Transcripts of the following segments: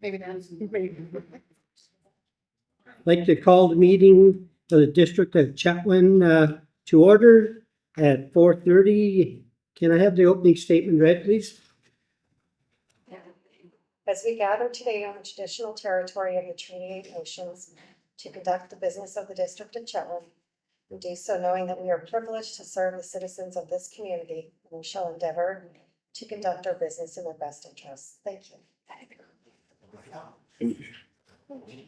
Maybe not. I'd like to call the meeting of the District of Chetwynd to order at 4:30. Can I have the opening statement read, please? As we gather today on the traditional territory of the Treaty 8 Nations to conduct the business of the District of Chetwynd, we do so knowing that we are privileged to serve the citizens of this community, and we shall endeavor to conduct our business in their best interests. Thank you.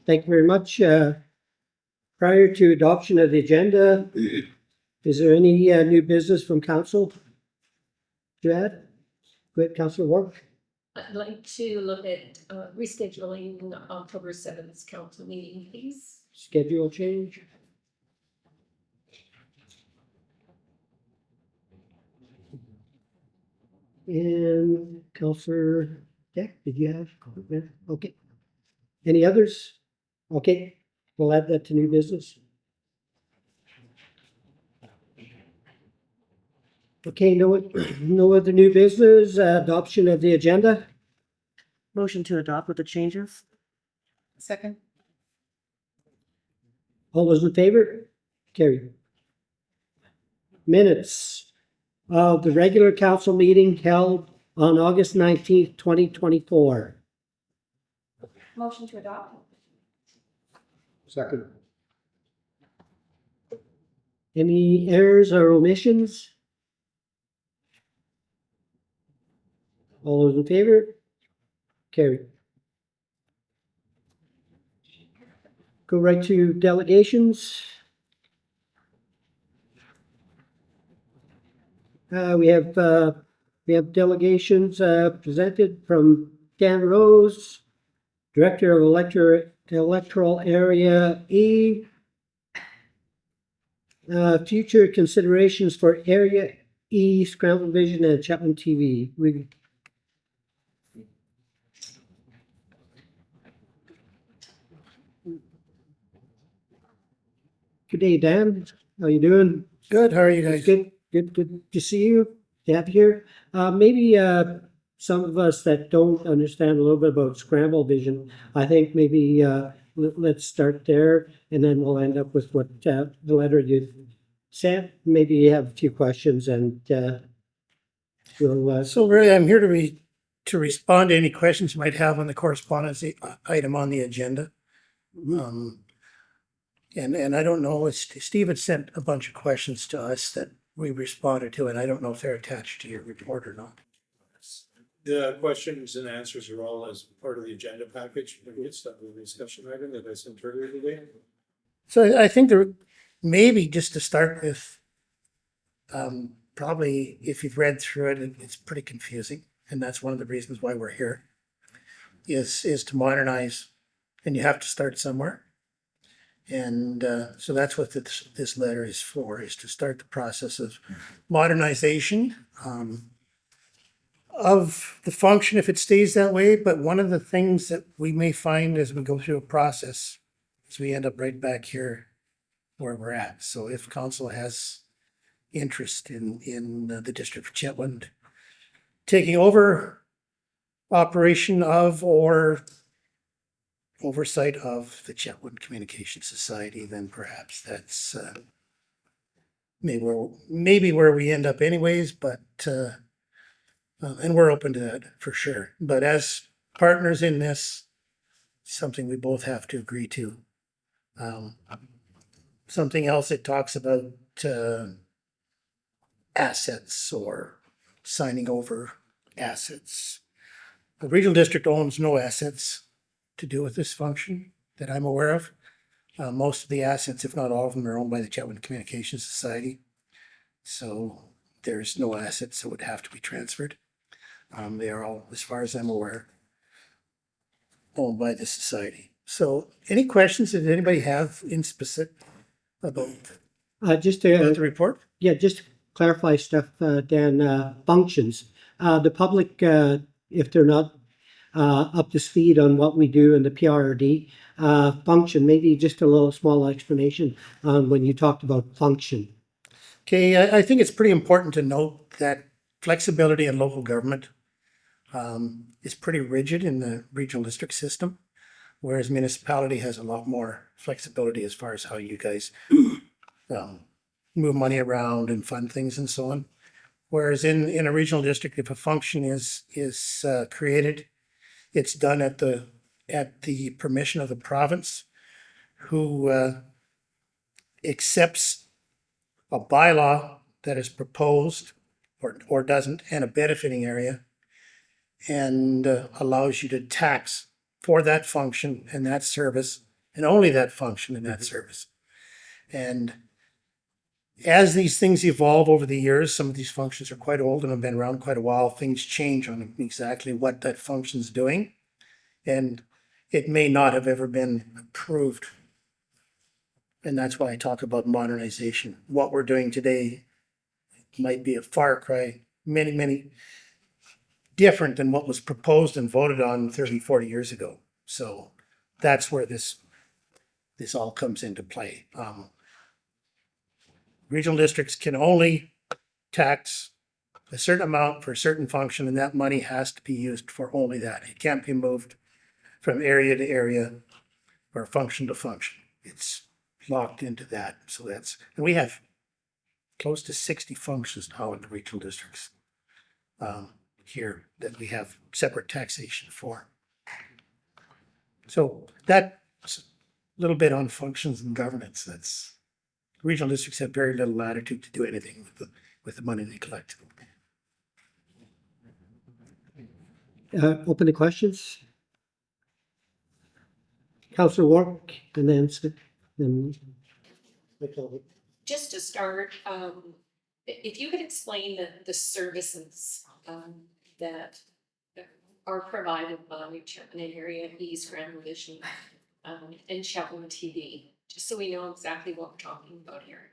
Thank you very much. Prior to adoption of the agenda, is there any new business from council to add? Go ahead, Councillor Ward. I'd like to look at rescheduling October 7th council meeting, please. Schedule change. And Councillor Deck, did you have? Okay. Any others? Okay, we'll add that to new business. Okay, no other new business. Adoption of the agenda. Motion to adopt with the changes. Second. All those in favor? Carried. Minutes of the regular council meeting held on August 19th, 2024. Motion to adopt. Second. Any errors or omissions? All those in favor? Carried. Go right to delegations. We have delegations presented from Dan Rose, Director of Electoral Area E. Future considerations for Area E, Scramble Vision, and Chetwynd TV. Good day, Dan. How you doing? Good. How are you guys? Good to see you. To have you here. Maybe some of us that don't understand a little bit about Scramble Vision, I think maybe let's start there, and then we'll end up with what the letter you sent. Maybe you have a few questions, and we'll. So really, I'm here to respond to any questions you might have on the correspondence item on the agenda. And I don't know, Steve had sent a bunch of questions to us that we responded to, and I don't know if they're attached to your report or not. The questions and answers are all as part of the agenda package. It's the discussion item that I sent earlier today. So I think there, maybe just to start with, probably if you've read through it, it's pretty confusing. And that's one of the reasons why we're here, is to modernize, and you have to start somewhere. And so that's what this letter is for, is to start the process of modernization of the function if it stays that way. But one of the things that we may find as we go through a process is we end up right back here where we're at. So if council has interest in the District of Chetwynd taking over operation of or oversight of the Chetwynd Communication Society, then perhaps that's maybe where we end up anyways, but and we're open to that for sure. But as partners in this, something we both have to agree to. Something else it talks about assets or signing over assets. The regional district owns no assets to do with this function that I'm aware of. Most of the assets, if not all of them, are owned by the Chetwynd Communication Society. So there's no assets that would have to be transferred. They are all, as far as I'm aware, owned by the society. So any questions that anybody have in specific about the report? Yeah, just to clarify stuff, Dan, functions. The public, if they're not up to speed on what we do in the PRRD function, maybe just a little small explanation when you talked about function. Okay, I think it's pretty important to note that flexibility in local government is pretty rigid in the regional district system, whereas municipality has a lot more flexibility as far as how you guys move money around and fund things and so on. Whereas in a regional district, if a function is created, it's done at the permission of the province, who accepts a bylaw that is proposed or doesn't, and a benefiting area, and allows you to tax for that function and that service, and only that function and that service. And as these things evolve over the years, some of these functions are quite old and have been around quite a while. Things change on exactly what that function's doing, and it may not have ever been approved. And that's why I talk about modernization. What we're doing today might be a far cry, many different than what was proposed and voted on 30, 40 years ago. So that's where this all comes into play. Regional districts can only tax a certain amount for a certain function, and that money has to be used for only that. It can't be moved from area to area or function to function. It's locked into that. So and we have close to 60 functions now in the regional districts here that we have separate taxation for. So that's a little bit on functions and governance. Regional districts have very little latitude to do anything with the money they collect. Open to questions. Councillor Warwick, and then Just to start, if you could explain the services that are provided by Chetwynd Area East Grand Vision and Chetwynd TV, just so we know exactly what we're talking about here.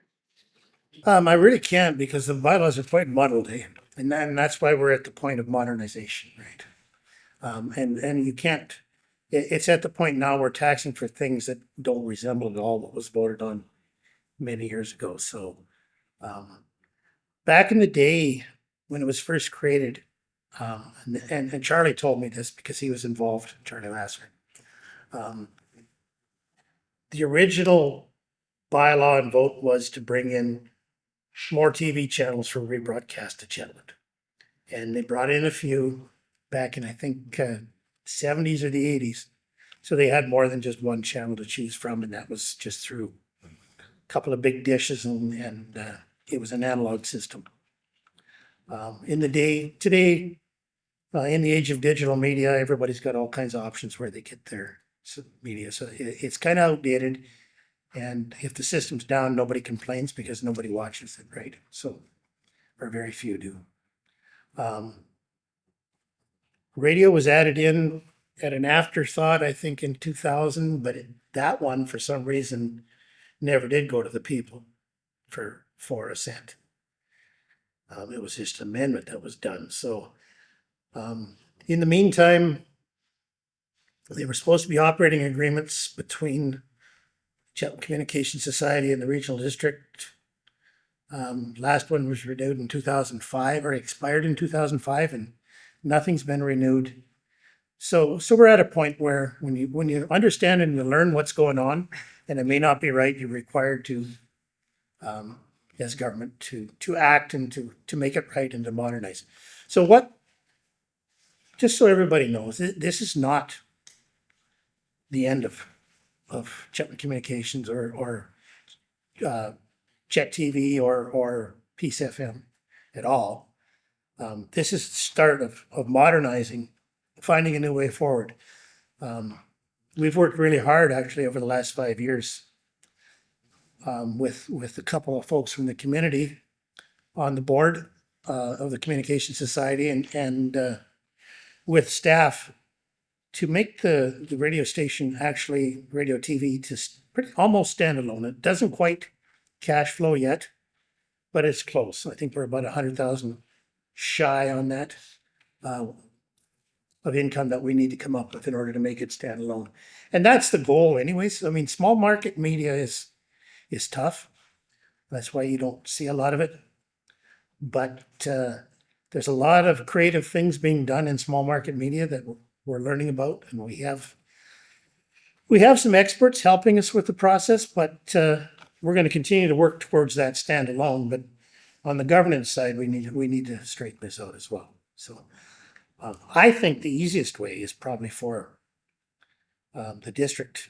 I really can't, because the bylaws are quite muddled, and that's why we're at the point of modernization, right? And you can't. It's at the point now we're taxing for things that don't resemble at all what was voted on many years ago. So back in the day when it was first created, and Charlie told me this because he was involved, Charlie Lasser. The original bylaw and vote was to bring in more TV channels for rebroadcast to Chetwynd. And they brought in a few back in, I think, 70s or the 80s. So they had more than just one channel to choose from, and that was just through a couple of big dishes, and it was an analog system. Today, in the age of digital media, everybody's got all kinds of options where they get their media. So it's kind of outdated. And if the system's down, nobody complains because nobody watches it, right? So, or very few do. Radio was added in at an afterthought, I think, in 2000, but that one, for some reason, never did go to the people for a cent. It was just an amendment that was done. So, in the meantime, they were supposed to be operating agreements between Chetwynd Communication Society and the regional district. Last one was renewed in 2005, or expired in 2005, and nothing's been renewed. So we're at a point where when you understand and you learn what's going on, and it may not be right, you're required to, as government, to act and to make it right and to modernize. So just so everybody knows, this is not the end of Chetwynd Communications or CHET TV or Peace FM at all. This is the start of modernizing, finding a new way forward. We've worked really hard actually over the last 5 years with a couple of folks from the community on the board of the Communication Society and with staff to make the radio station, actually radio TV, just almost standalone. It doesn't quite cash flow yet, but it's close. I think we're about 100,000 shy on that of income that we need to come up with in order to make it standalone. And that's the goal anyways. I mean, small market media is tough. That's why you don't see a lot of it. But the there's a lot of creative things being done in small market media that we're learning about, and we have some experts helping us with the process, but we're going to continue to work towards that standalone. But on the governance side, we need to straighten this out as well. So I think the easiest way is probably for the district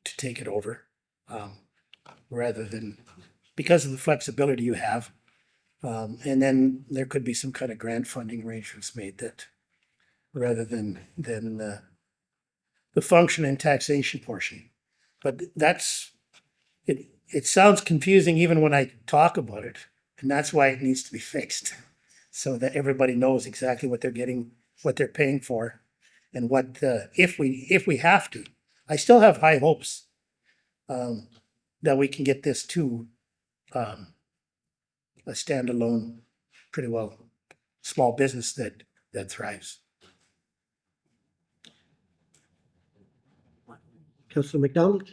to take it over, rather than, because of the flexibility you have. And then there could be some kind of grant funding arrangements made that, rather than the function and taxation portion. But that's, it sounds confusing even when I talk about it. And that's why it needs to be fixed, so that everybody knows exactly what they're getting, what they're paying for, and what, if we have to. I still have high hopes that we can get this to a standalone, pretty well small business that thrives. Councillor McDonald?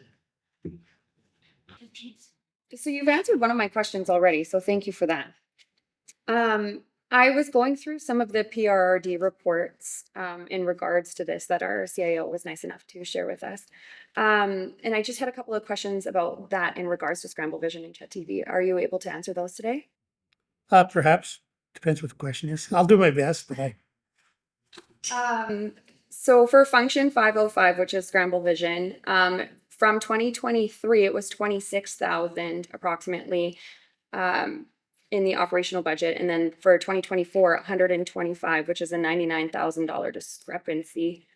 So you've answered one of my questions already, so thank you for that. I was going through some of the PRRD reports in regards to this that our CIO was nice enough to share with us. And I just had a couple of questions about that in regards to Scramble Vision and CHET TV. Are you able to answer those today? Perhaps. Depends what the question is. I'll do my best, but So for function 505, which is Scramble Vision, from 2023, it was 26,000 approximately in the operational budget. And then for 2024, 125, which is a $99,000 discrepancy.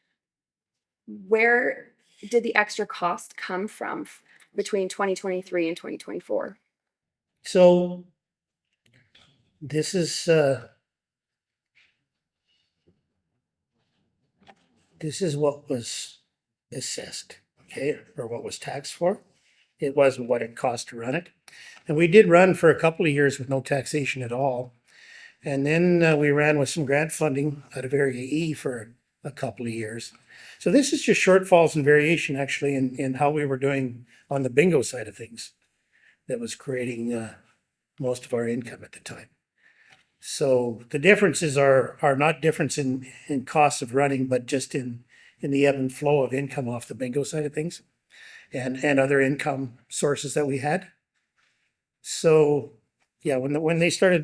Where did the extra cost come from between 2023 and 2024? so this is what was assessed, okay, or what was taxed for. It wasn't what it cost to run it. And we did run for a couple of years with no taxation at all. And then we ran with some grant funding out of Area E for a couple of years. So this is just shortfalls and variation actually in how we were doing on the bingo side of things that was creating most of our income at the time. So the differences are not difference in costs of running, but just in the ebb and flow of income off the bingo side of things and other income sources that we had. So yeah, when they start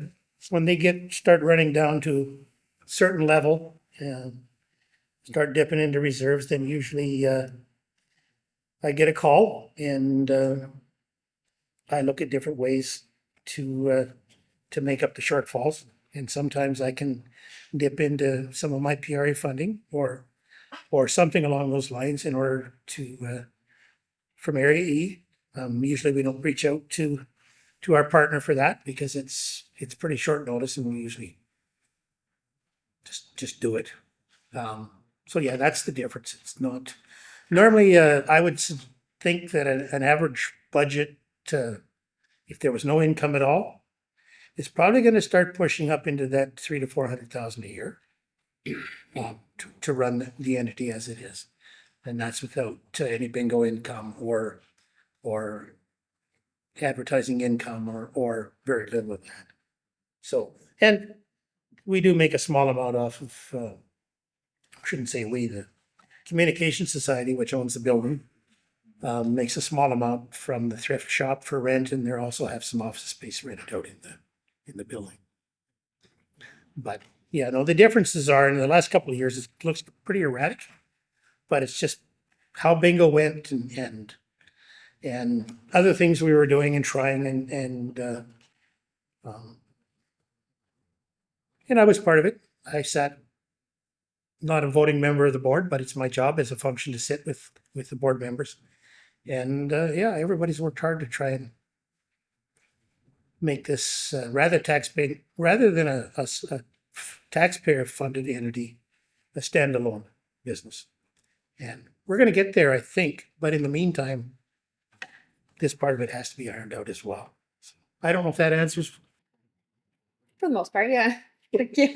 running down to a certain level and start dipping into reserves, then usually I get a call and I look at different ways to make up the shortfalls. And sometimes I can dip into some of my PRA funding or something along those lines in order to, from Area E. Usually we don't reach out to our partner for that because it's pretty short notice and we usually just do it. So yeah, that's the difference. It's not, normally I would think that an average budget, if there was no income at all, is probably going to start pushing up into that $300,000 to $400,000 a year to run the entity as it is, and that's without any bingo income or advertising income or very little of that. So, and we do make a small amount off of. I shouldn't say we. The Communication Society, which owns the building, makes a small amount from the thrift shop for rent, and they also have some office space rented out in the building. But yeah, no, the differences are in the last couple of years, it looks pretty erratic, but it's just how bingo went and other things we were doing and trying and I was part of it. I sat, not a voting member of the board, but it's my job as a function to sit with the board members. And yeah, everybody's worked hard to try and make this rather than a taxpayer funded entity, a standalone business. And we're going to get there, I think. But in the meantime, this part of it has to be ironed out as well. So, I don't know if that answers. For the most part, yeah. Thank you.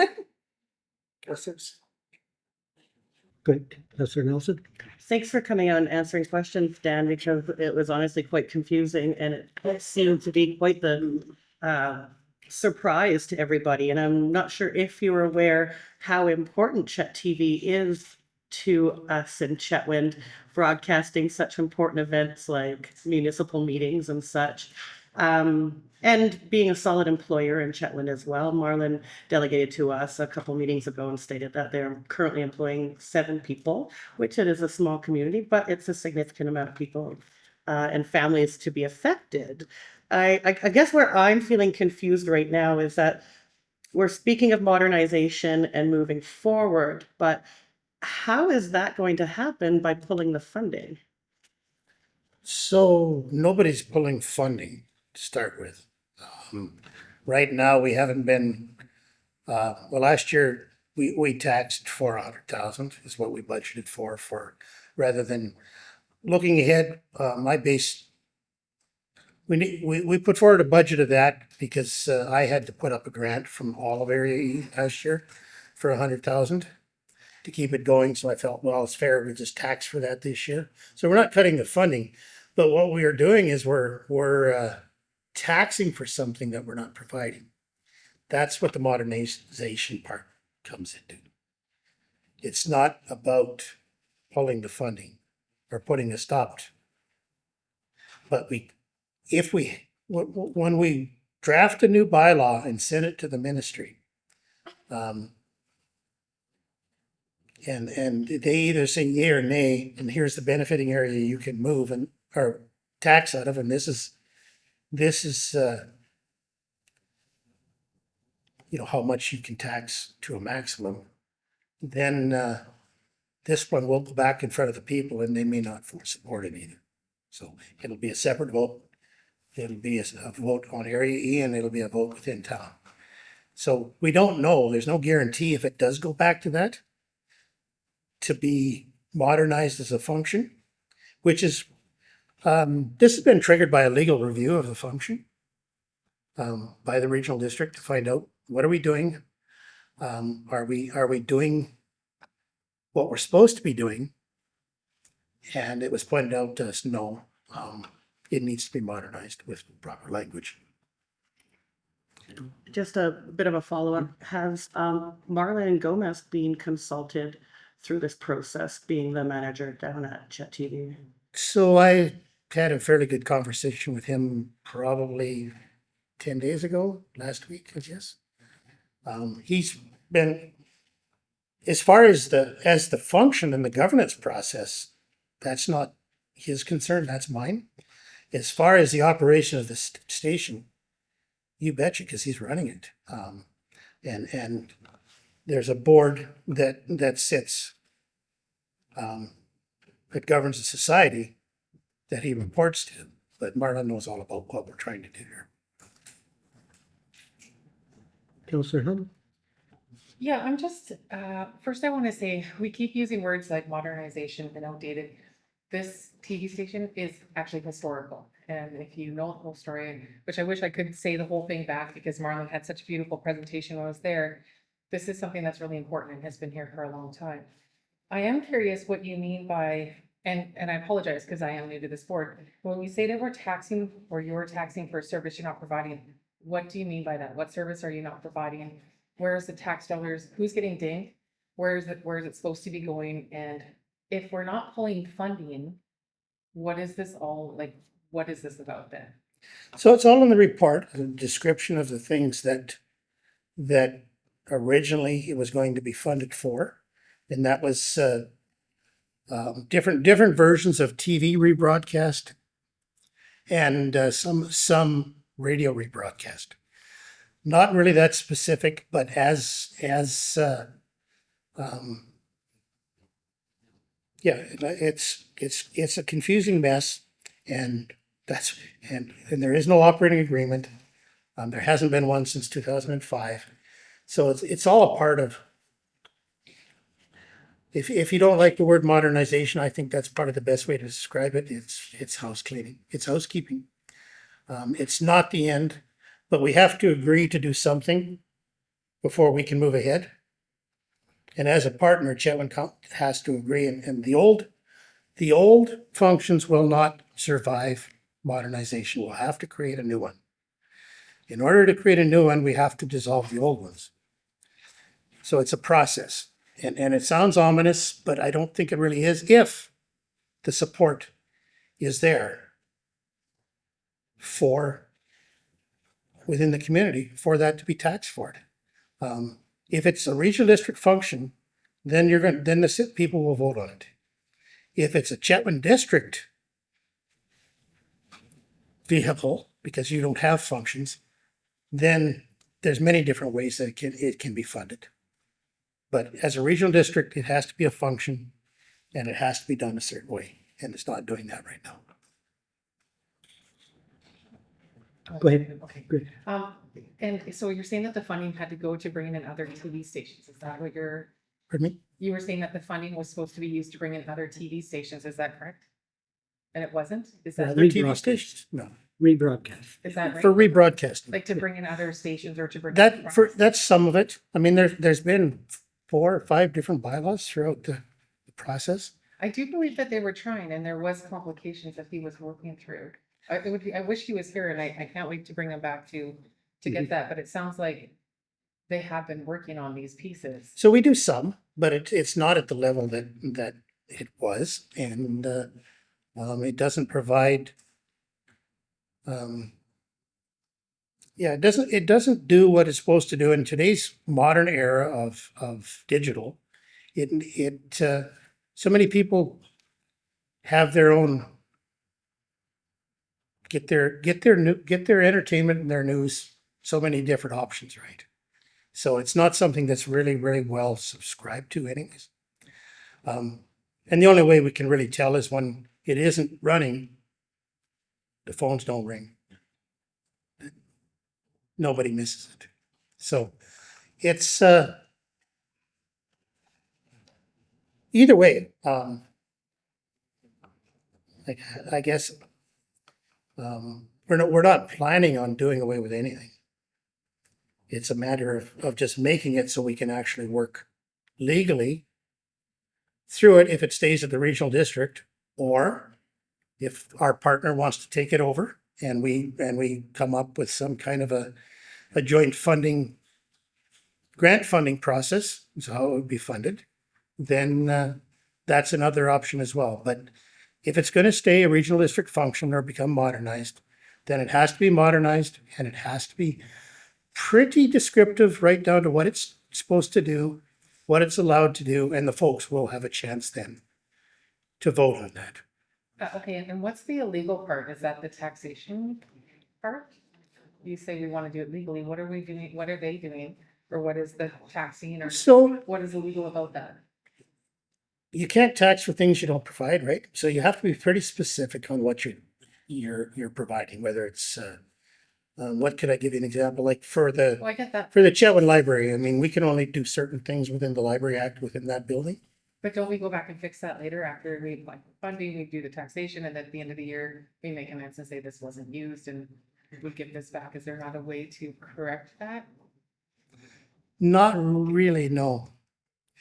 Good. Councillor Nelson? Thanks for coming out and answering questions, Dan, because it was honestly quite confusing and it seemed to be quite the surprise to everybody. And I'm not sure if you were aware how important CHET TV is to us in Chetwynd, broadcasting such important events like municipal meetings and such. And being a solid employer in Chetwynd as well. Marlon delegated to us a couple meetings ago and stated that they're currently employing 7 people, which it is a small community, but it's a significant amount of people and families to be affected. I guess where I'm feeling confused right now is that we're speaking of modernization and moving forward, but how is that going to happen by pulling the funding? So nobody's pulling funding to start with. Right now, we haven't been, well, last year, we taxed 400,000 is what we budgeted for, rather than looking ahead, we put forward a budget of that because I had to put up a grant from all of Area E last year for 100,000 to keep it going. So I felt, well, it's fair to just tax for that this year. So we're not cutting the funding, but what we are doing is we're taxing for something that we're not providing. That's what the modernization part comes into. It's not about pulling the funding or putting a stop. But when we draft a new bylaw and send it to the ministry, and they either say yay or nay, and here's the benefiting area you can move and or tax out of, and this is how much you can tax to a maximum, then this one will go back in front of the people and they may not support it either. So it'll be a separate vote. It'll be a vote on Area E and it'll be a vote within town. So we don't know. There's no guarantee if it does go back to that to be modernized as a function, which is, this has been triggered by a legal review of the function by the regional district to find out what are we doing? Are we doing what we're supposed to be doing? And it was pointed out to us, no, it needs to be modernized with proper language. Just a bit of a follow-up. Has Marlon Gomez been consulted through this process, being the manager down at CHET TV? So I had a fairly good conversation with him probably 10 days ago, last week, I guess. He's been, as far as the function and the governance process, that's not his concern, that's mine. As far as the operation of the station, you betcha, because he's running it. And there's a board that sits, that governs the society that he reports to. But Marlon knows all about what we're trying to do here. Councillor Humm? Yeah, I'm just, first I want to say, we keep using words like modernization and outdated. This TV station is actually historical. And if you know the whole story, which I wish I could say the whole thing back because Marlon had such a beautiful presentation when I was there, this is something that's really important and has been here for a long time. I am curious what you mean by, and I apologize because I am new to this board, when we say that we're taxing or you're taxing for a service you're not providing, what do you mean by that? What service are you not providing? Where is the tax dollars? Who's getting dinged? Where is it supposed to be going? And if we're not pulling funding, what is this all like? What is this about then? So it's all in the report, a description of the things that originally it was going to be funded for. And that was different versions of TV rebroadcast and some radio rebroadcast. Not really that specific, but it's a confusing mess, and there is no operating agreement. There hasn't been one since 2005. So it's all a part of. If you don't like the word modernization, I think that's part of the best way to describe it. It's house cleaning. It's housekeeping. It's not the end, but we have to agree to do something before we can move ahead. And as a partner, Chetwynd has to agree. And the old functions will not survive modernization. We'll have to create a new one. In order to create a new one, we have to dissolve the old ones. So it's a process. And it sounds ominous, but I don't think it really is if the support is there for within the community for that to be taxed for it. If it's a regional district function, then then the people will vote on it. If it's a Chetwynd district vehicle, because you don't have functions, then there's many different ways that it can be funded. But as a regional district, it has to be a function and it has to be done a certain way. And it's not doing that right now. Go ahead. Okay. Good. And so you're saying that the funding had to go to bring in other TV stations. Is that what Pardon me? you were saying that the funding was supposed to be used to bring in other TV stations? Is that correct? And it wasn't? Is that, Other TV rebroadcast. stations? No. Rebroadcast. is that right? For rebroadcasting. Like to bring in other stations or to bring. That's some of it. I mean, there's been 4 or 5 different bylaws throughout the process. I do believe that they were trying and there was complications that he was working through. I wish he was here and I can't wait to bring him back to get that, but it sounds like they have been working on these pieces. So we do some, but it's not at the level that it was, and it doesn't provide. It doesn't do what it's supposed to do in today's modern era of digital. So many people have their own get their entertainment and their news so many different options, right? So it's not something that's really, really well subscribed to anyways. And the only way we can really tell is when it isn't running, the phones don't ring. Nobody misses it. So it's either way, I guess we're not planning on doing away with anything. It's a matter of just making it so we can actually work legally through it if it stays at the regional district, or if our partner wants to take it over and we come up with some kind of a joint grant funding process, is how it would be funded, then that's another option as well. But if it's going to stay a regional district function or become modernized, then it has to be modernized and it has to be pretty descriptive right down to what it's supposed to do, what it's allowed to do, and the folks will have a chance then to vote on that. Okay, and what's the illegal part? Is that the taxation part? You say we want to do it legally. What are we doing? What are they doing? Or what is the taxing or So what is illegal about that? you can't tax for things you don't provide, right? So you have to be pretty specific on what you're providing, whether it's what could I give you an example? Like for Oh, I get that. the Chetwynd Library, I mean, we can only do certain things within the Library Act within that building. But don't we go back and fix that later after we apply for funding, we do the taxation, and at the end of the year, we make amends and say this wasn't used and we give this back? Is there not a way to correct that? Not really, no.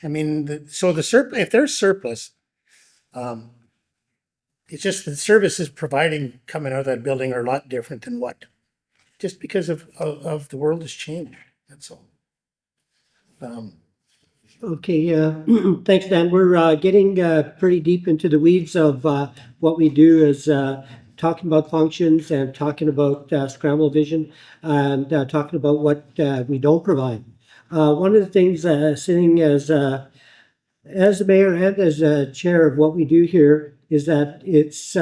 I mean, if there's surplus, it's just the services providing coming out of that building are a lot different than what, just because of the world has changed. That's all. Okay, thanks, Dan. We're getting pretty deep into the weeds of what we do is talking about functions and talking about scramble vision and talking about what we don't provide. One of the things sitting as the mayor and as chair of what we do here is that it's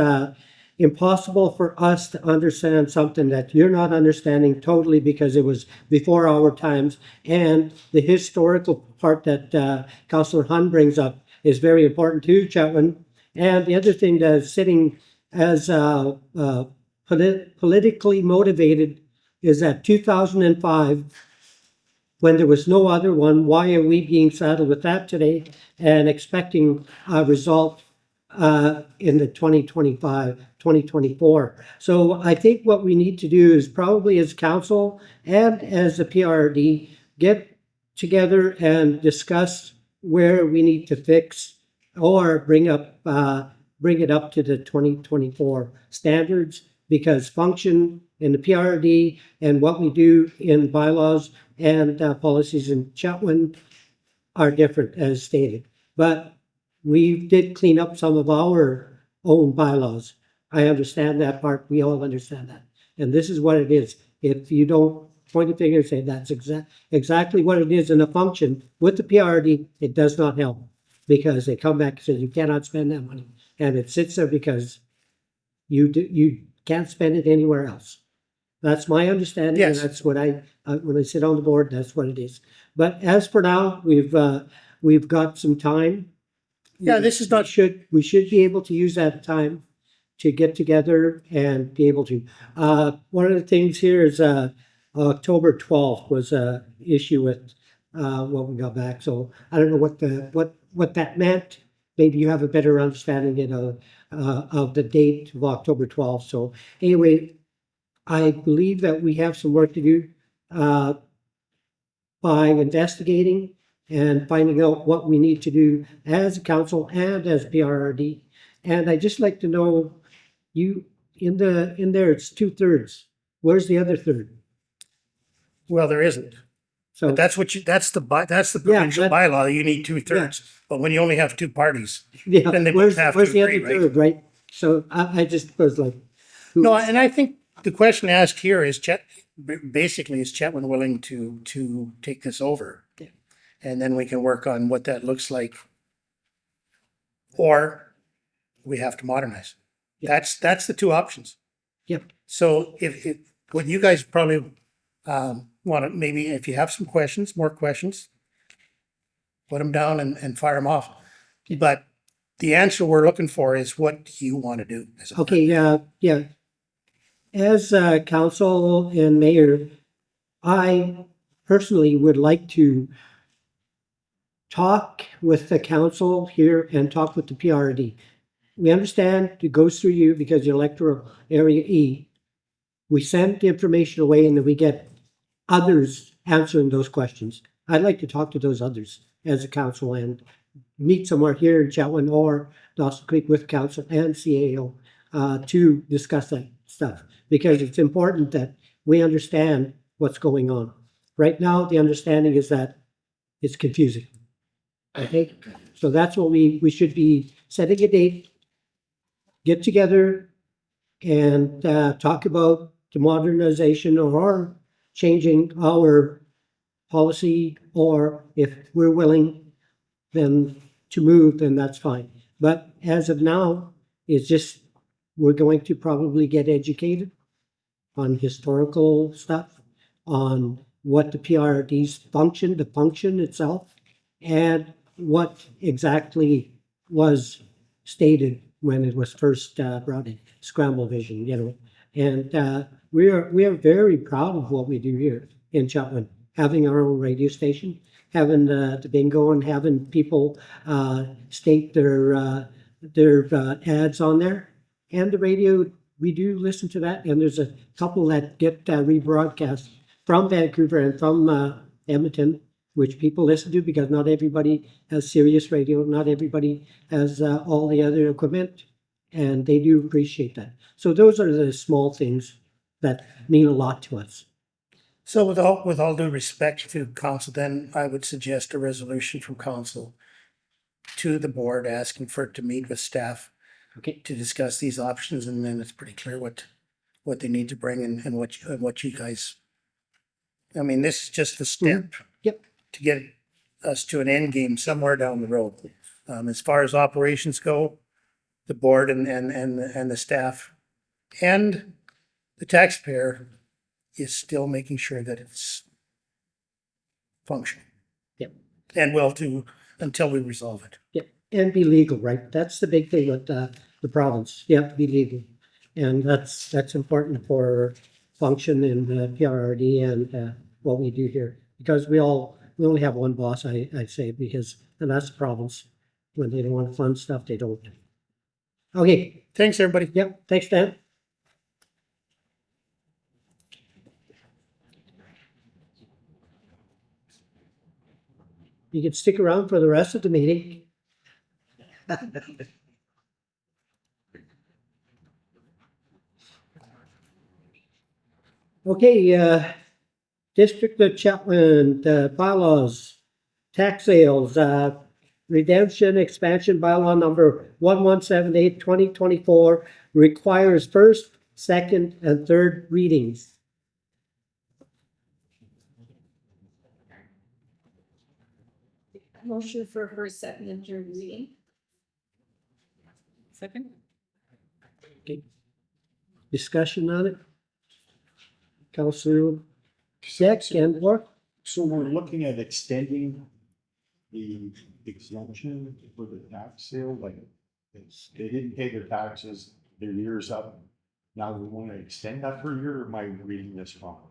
impossible for us to understand something that you're not understanding totally because it was before our times. And the historical part that Councillor Hun brings up is very important too, Chetwynd. And the other thing that is sitting as politically motivated is that 2005, when there was no other one, why are we being saddled with that today and expecting a result in the 2024. So I think what we need to do is probably as council and as the PRD get together and discuss where we need to fix or bring it up to the 2024 standards because function in the PRD and what we do in bylaws and policies in Chetwynd are different as stated. But we did clean up some of our own bylaws. I understand that part. We all understand that. And this is what it is. If you don't point a finger and say that's exactly what it is in a function with the PRD, it does not help, because they come back and say you cannot spend that money. And it sits there because you can't spend it anywhere else. That's my understanding. Yes. And that's what when I sit on the board, that's what it is. But as for now, we've got some time. Yeah, this is not, We should be able to use that time to get together and be able to. One of the things here is October 12th was a issue with what we got back. So I don't know what that meant. Maybe you have a better understanding of the date of October 12th. So anyway, I believe that we have some work to do by investigating and finding out what we need to do as a council and as PRRD. And I'd just like to know, you in there it's 2/3. Where's the other third? well, there isn't. So But that's the provincial bylaw. You need 2/3. But when you only have two parties, yeah, then they where's both have to the agree, other right? third, right? So I just was like, who- No, and I think the question asked here is basically, is Chetwynd willing to take this over? Yeah. And then we can work on what that looks like. Or we have to modernize. Yeah. That's the two options. Yep. So if what you guys probably want to, maybe if you have some questions, more questions, put them down and fire them off. But the answer we're looking for is, what do you want to do? Okay, yeah. As council and mayor, I personally would like to talk with the council here and talk with the PRD. We understand it goes through you because you're electoral area E. We send the information away and then we get others answering those questions. I'd like to talk to those others as a council and meet somewhere here in Chetwynd or Dawson Creek with council and CAO to discuss that stuff, because it's important that we understand what's going on. Right now, the understanding is that it's confusing. Okay, so that's what we should be setting a date, get together and talk about the modernization or changing our policy, or if we're willing then to move, then that's fine. But as of now, it's just, we're going to probably get educated on historical stuff, on what the PRD's function, the function itself, and what exactly was stated when it was first brought in, scramble vision, you know. And we are very proud of what we do here in Chetwynd, having our own radio station, having the bingo, and having people state their ads on there. And the radio, we do listen to that, and there's a couple that get rebroadcast from Vancouver and from Edmonton, which people listen to, because not everybody has Sirius radio, not everybody has all the other equipment, and they do appreciate that. So those are the small things that mean a lot to us. So with all due respect to council, then I would suggest a resolution from council to the board asking for it to meet with staff, Okay. to discuss these options, and then it's pretty clear what they need to bring and what you guys. I mean, this is just the step. Yep. To get us to an end game somewhere down the road. As far as operations go, the board and the staff and the taxpayer is still making sure that it's functioning. Yep. And will do until we resolve it. Yeah, and be legal, right? That's the big thing with the province. You have to be legal. And that's important for function in the PRRD and what we do here. Because we only have one boss, I say, and that's the province. When they don't want to fund stuff, they don't. Okay, Thanks, everybody. yep, thanks, Dan. You can stick around for the rest of the meeting. Okay, District of Chetwynd, bylaws, tax sales, redemption expansion bylaw number 1178 2024 requires first, second, and third readings. Motion for first, second, and third reading. Second? Discussion on it? Councillor Sept and or? So we're looking at extending the exemption for the tax sale, like they didn't pay their taxes, their year's up. Now we want to extend that per year, or am I reading this wrong?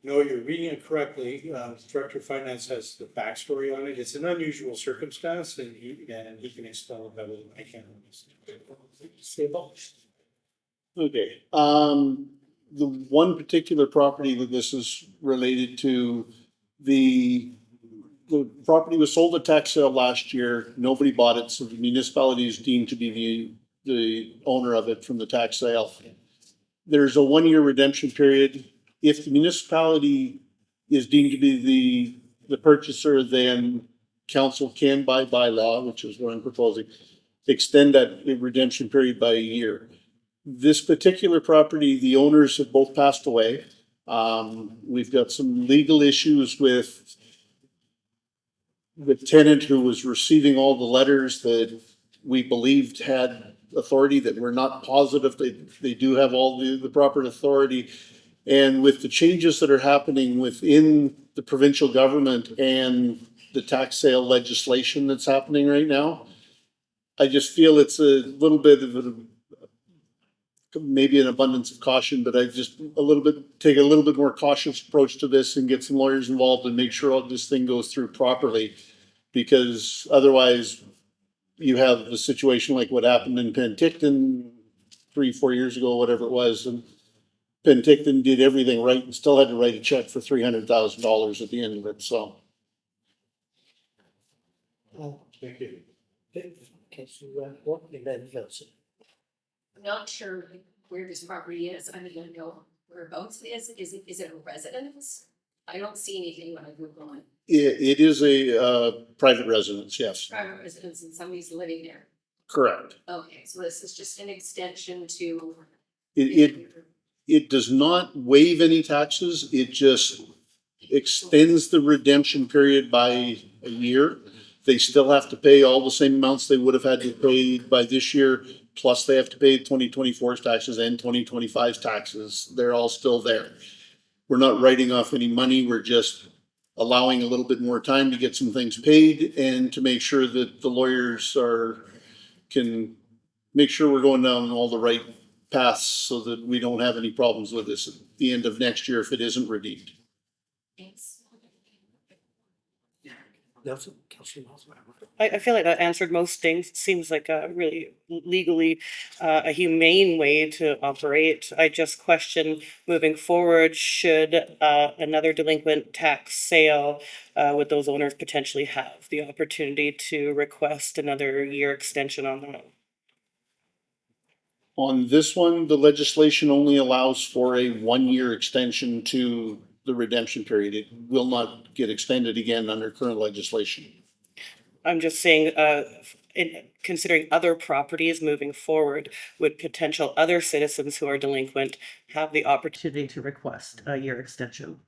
No, you're reading it correctly. Director of Finance has the backstory on it. It's an unusual circumstance and he can explain it better than I can. Okay, the one particular property that this is related to, the property was sold at tax sale last year. Nobody bought it, so the municipality is deemed to be the owner of it from the tax sale. There's a 1-year redemption period. If the municipality is deemed to be the purchaser, then council can by law, which is what I'm proposing, extend that redemption period by a year. This particular property, the owners have both passed away. We've got some legal issues with the tenant who was receiving all the letters that we believed had authority, that we're not positive they do have all the proper authority. And with the changes that are happening within the provincial government and the tax sale legislation that's happening right now, I just feel it's a little bit of maybe an abundance of caution, but I just take a little bit more cautious approach to this and get some lawyers involved and make sure all this thing goes through properly. Because otherwise you have a situation like what happened in Penticton 3-4 years ago, whatever it was. And Penticton did everything right and still had to write a check for $300,000 at the end of it, so. Thank you. Councillor Walker, and then Wilson. I'm not sure where this property is. I don't even know whereabouts it is. Is it a residence? I don't see anything when I Google it. It is a private residence, yes, Private residence and somebody's living there. correct. Okay, so this is just an extension to. It does not waive any taxes, it just extends the redemption period by a year. They still have to pay all the same amounts they would have had to pay by this year, plus they have to pay 2024's taxes and 2025's taxes. They're all still there. We're not writing off any money, we're just allowing a little bit more time to get some things paid and to make sure that the lawyers can make sure we're going down all the right paths so that we don't have any problems with this at the end of next year if it isn't redeemed. Thanks. Nelson, Councillor Nelson. I feel like that answered most things. Seems like a really legally a humane way to operate. I just question moving forward, should another delinquent tax sale, would those owners potentially have the opportunity to request another year extension on that? On this one, the legislation only allows for a 1-year extension to the redemption period. It will not get extended again under current legislation. I'm just saying, in considering other properties moving forward, would potential other citizens who are delinquent have the opportunity to request a year extension?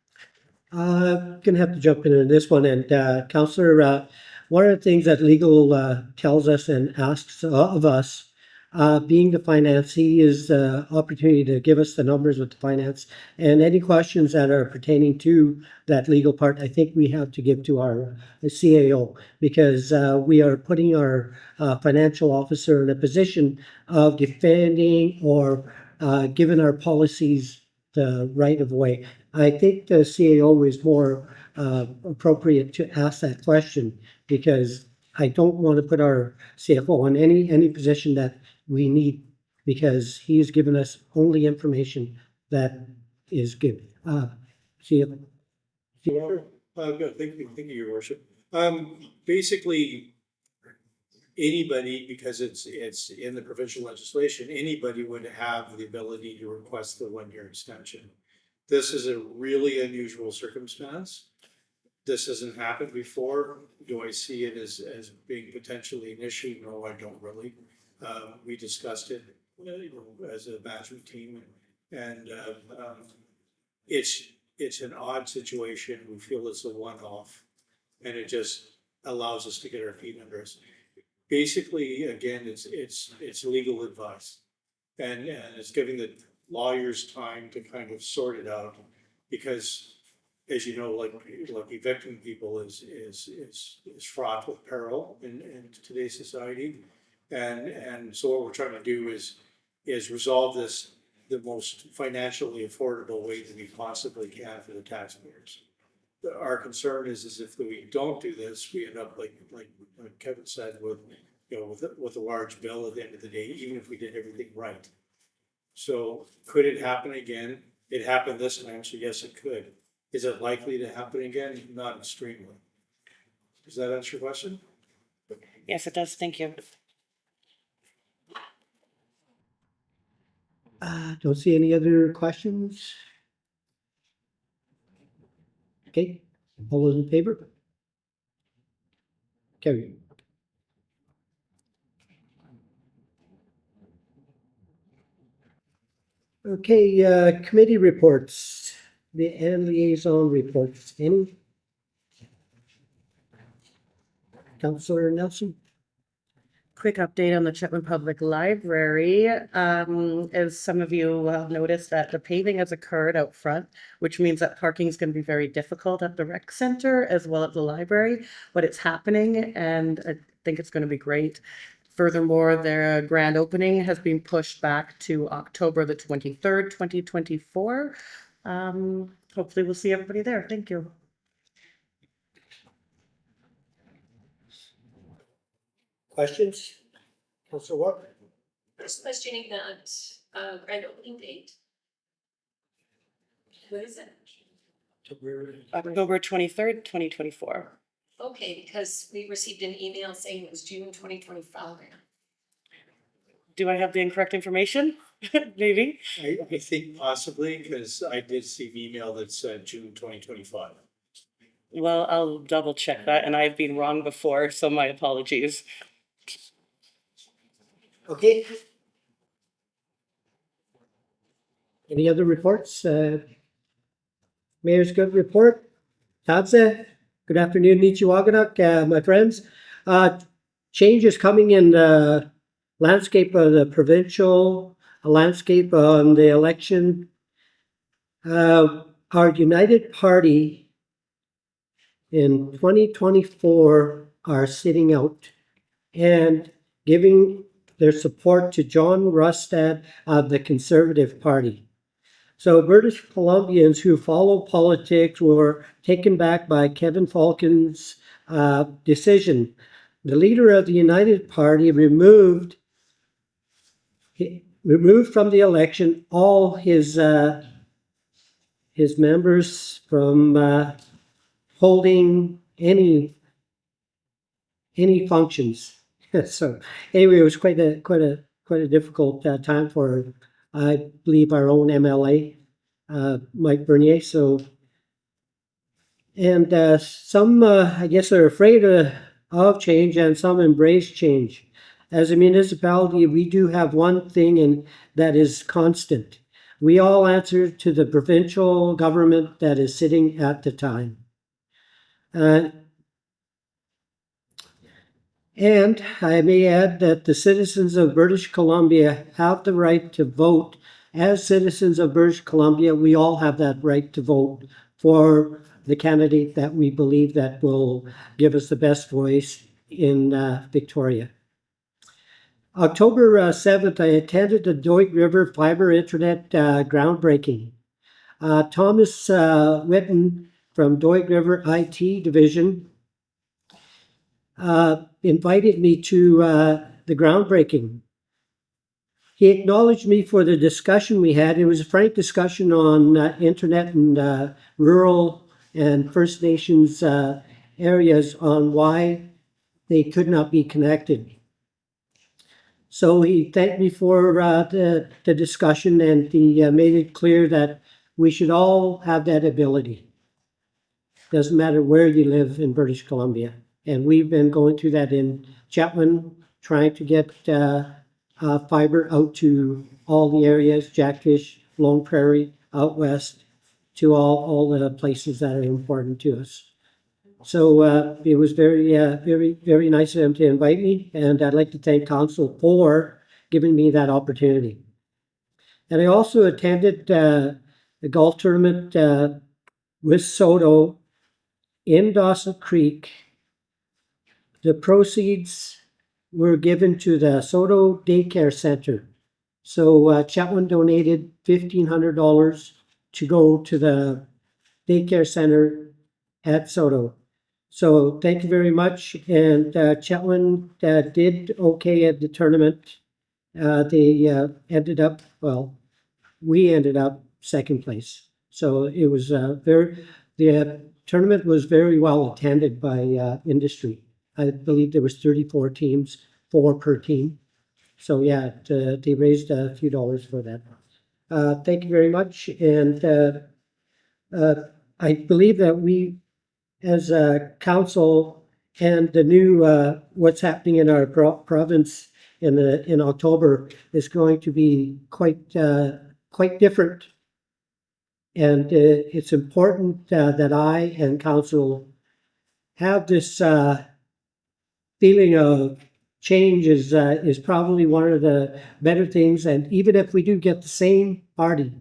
Gonna have to jump in on this one, and Councillor, one of the things that legal tells us and asks of us, being the financee, is the opportunity to give us the numbers with the finance and any questions that are pertaining to that legal part. I think we have to give to our CAO, because we are putting our financial officer in a position of defending or giving our policies the right of way. I think the CAO is more appropriate to ask that question, because I don't want to put our CFO in any position that we need, because he's given us only information that is good. CFO. Good. Thank you, Your Worship. Basically, anybody, because it's in the provincial legislation, anybody would have the ability to request the 1-year extension. This is a really unusual circumstance. This hasn't happened before. Do I see it as being potentially an issue? No, I don't really. We discussed it, as a management team, and it's an odd situation. We feel it's a one-off, and it just allows us to get our feet under us. Basically, again, it's legal advice, and it's giving the lawyers time to kind of sort it out, because, as you know, like evicting people is fraught with peril in today's society, and so what we're trying to do is resolve this the most financially affordable way that we possibly can for the taxpayers. Our concern is if we don't do this, we end up like Kevin said, with with a large bill at the end of the day, even if we did everything right. So could it happen again? It happened this time, so yes, it could. Is it likely to happen again? Not extremely. Does that answer your question? Yes, it does. Thank you. Don't see any other questions. Okay, all those in favor? Carry. Okay, committee reports, and liaison reports. Any? Councillor Nelson? Quick update on the Chetwynd Public Library. As some of you will have noticed, that the paving has occurred out front, which means that parking is going to be very difficult at the rec center as well as the library, but it's happening and I think it's going to be great. Furthermore, their grand opening has been pushed back to October the 23rd, 2024. Hopefully we'll see everybody there. Thank you. Questions? Councillor Walker? Just questioning that grand opening date. What is it? October 23rd, 2024. Okay, because we received an email saying it was June 2025. Do I have the incorrect information? Maybe. I think possibly, because I did see an email that said June 2025. Well, I'll double check that, and I've been wrong before, so my apologies. Okay. Any other reports? Mayor's good report. Tadze, good afternoon, Nichiwaganak, my friends. Change is coming in the landscape of the provincial, landscape on the election. Our United Party in 2024 are sitting out and giving their support to John Rustad of the Conservative Party. So British Columbians who follow politics were taken back by Kevin Falcon's decision. The leader of the United Party removed from the election all his members from holding any functions. So anyway, it was quite a difficult time for, I believe, our own MLA, Mike Bernier. So, and some, I guess, are afraid of change, and some embrace change. As a municipality, we do have one thing, and that is constant. We all answer to the provincial government that is sitting at the time. And I may add that the citizens of British Columbia have the right to vote. As citizens of British Columbia, we all have that right to vote for the candidate that we believe that will give us the best voice in Victoria. October 7th, I attended the Doig River Fiber Internet groundbreaking. Thomas Witten from Doig River IT Division invited me to the groundbreaking. He acknowledged me for the discussion we had. It was a frank discussion on internet and rural and First Nations areas on why they could not be connected. So he thanked me for the discussion, and he made it clear that We should all have that ability. Doesn't matter where you live in British Columbia. And we've been going through that in Chetwynd, trying to get fiber out to all the areas, Jackfish, Lone Prairie, out west, to all the places that are important to us. So it was very nice of them to invite me, and I'd like to thank council for giving me that opportunity. And I also attended the golf tournament with Soto in Dawson Creek. The proceeds were given to the Soto Daycare Center. So Chetwynd donated $1,500 to go to the daycare center at Soto. So thank you very much. And Chetwynd did okay at the tournament. They ended up, well, we ended up second place. So it was the tournament was very well attended by industry. I believe there was 34 teams, 4 per team. So yeah, they raised a few dollars for that. Thank you very much. And I believe that we, as a council, and the new what's happening in our province in October is going to be quite different. And it's important that I and council have this feeling of change is probably one of the better things. And even if we do get the same party,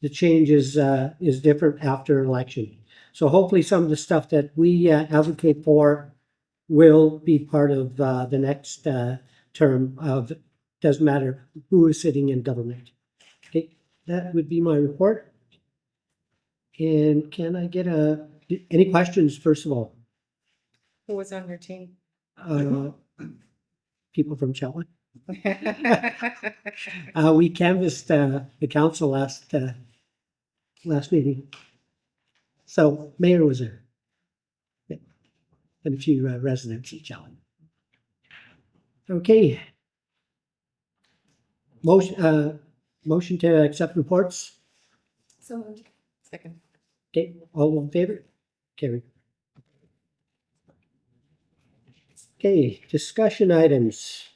the change is different after election. So hopefully some of the stuff that we advocate for will be part of the next term of, doesn't matter who is sitting in government. Okay, that would be my report. And can I get any questions, first of all? Who was on your team? People from Chetwynd. We canvassed the council last meeting. So mayor was there. Yeah. And a few residents of Chetwynd. Okay. Motion to accept reports. So, second. Okay, all in favor? Carried. Okay, discussion items.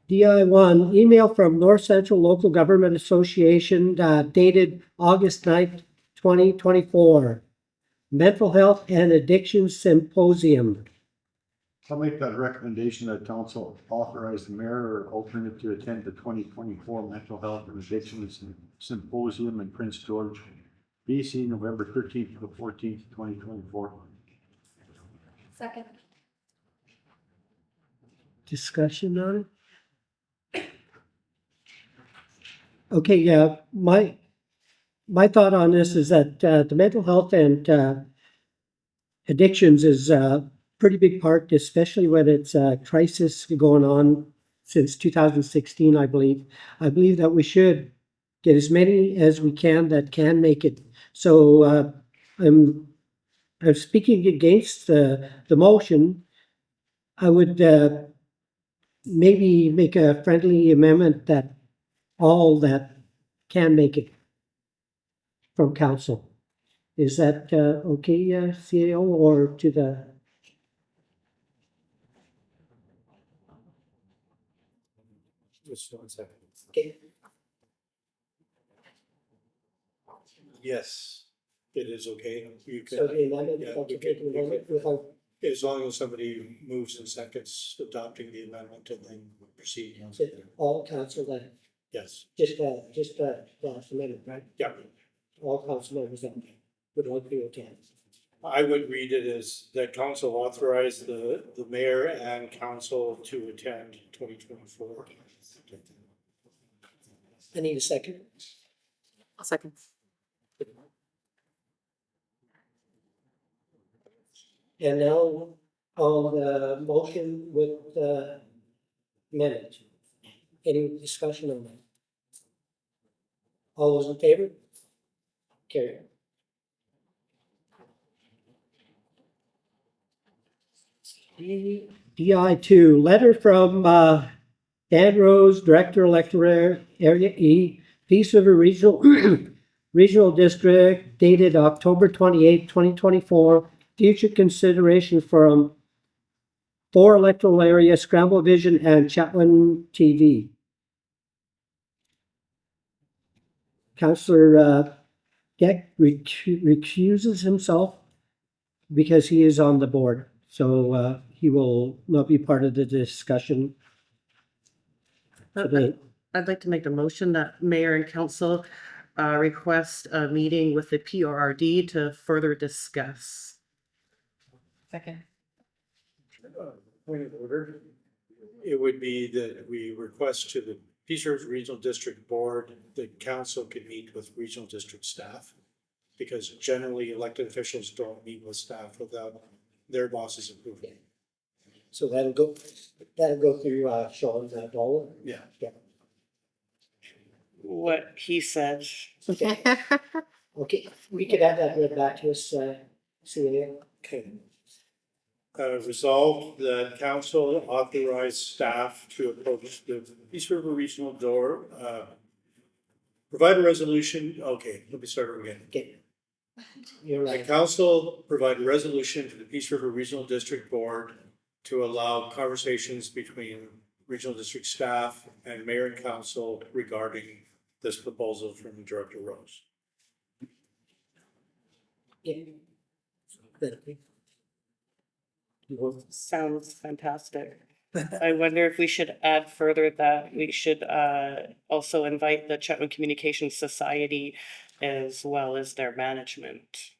DI1, email from North Central Local Government Association dated August 9th, 2024. Mental Health and Addiction Symposium. I'll make that recommendation that council authorize the mayor or alternate to attend the 2024 Mental Health and Addiction Symposium in Prince George, BC, November 13th to the 14th, 2024. Second. Discussion on it? Okay, yeah, my thought on this is that the mental health and addictions is a pretty big part, especially when it's a crisis going on since 2016, I believe. I believe that we should get as many as we can that can make it. So I'm speaking against the motion. I would maybe make a friendly amendment that all that can make it from council. Is that okay, CAO, or to the? Just 1 second. Okay. Yes, it is okay. You So can, the amendment, yeah, like you to take an can- amendment without, as long as somebody moves in seconds adopting the amendment and then proceed. all council that, Yes, just last amendment, right? yeah. All council members that would like to attend. I would read it as that council authorized the mayor and council to attend 2024. I need a second. I'll second. And now on the motion with the minute. Any discussion on that? All those in favor? Carry. DI2, letter from Dan Rose, Director Electoral Area E, Peace River Regional Regional District, dated October 28, 2024. Future consideration from 4 electoral area, Scramble Vision and Chetwynd TV. Councillor Geck recuses himself because he is on the board, so he will not be part of the discussion today. I'd like to make a motion that mayor and council request a meeting with the PRRD to further discuss. Second. Point of order. It would be that we request to the Peace River Regional District Board, the council can meet with regional district staff. Because generally elected officials don't meet with staff without their boss's approval. So that'll go through Sean Dollar. Yeah. What he said. Okay, we could add that right back to us, CA. Okay. Resolved that council authorize staff to approach the Peace River Regional Door, provide a resolution, okay, let me start again. Okay. You're The right. council provide a resolution to the Peace River Regional District Board to allow conversations between regional district staff and mayor and council regarding this proposal from Director Rose. Sounds fantastic. I wonder if we should add further that we should also invite the Chetwynd Communications Society as well as their management.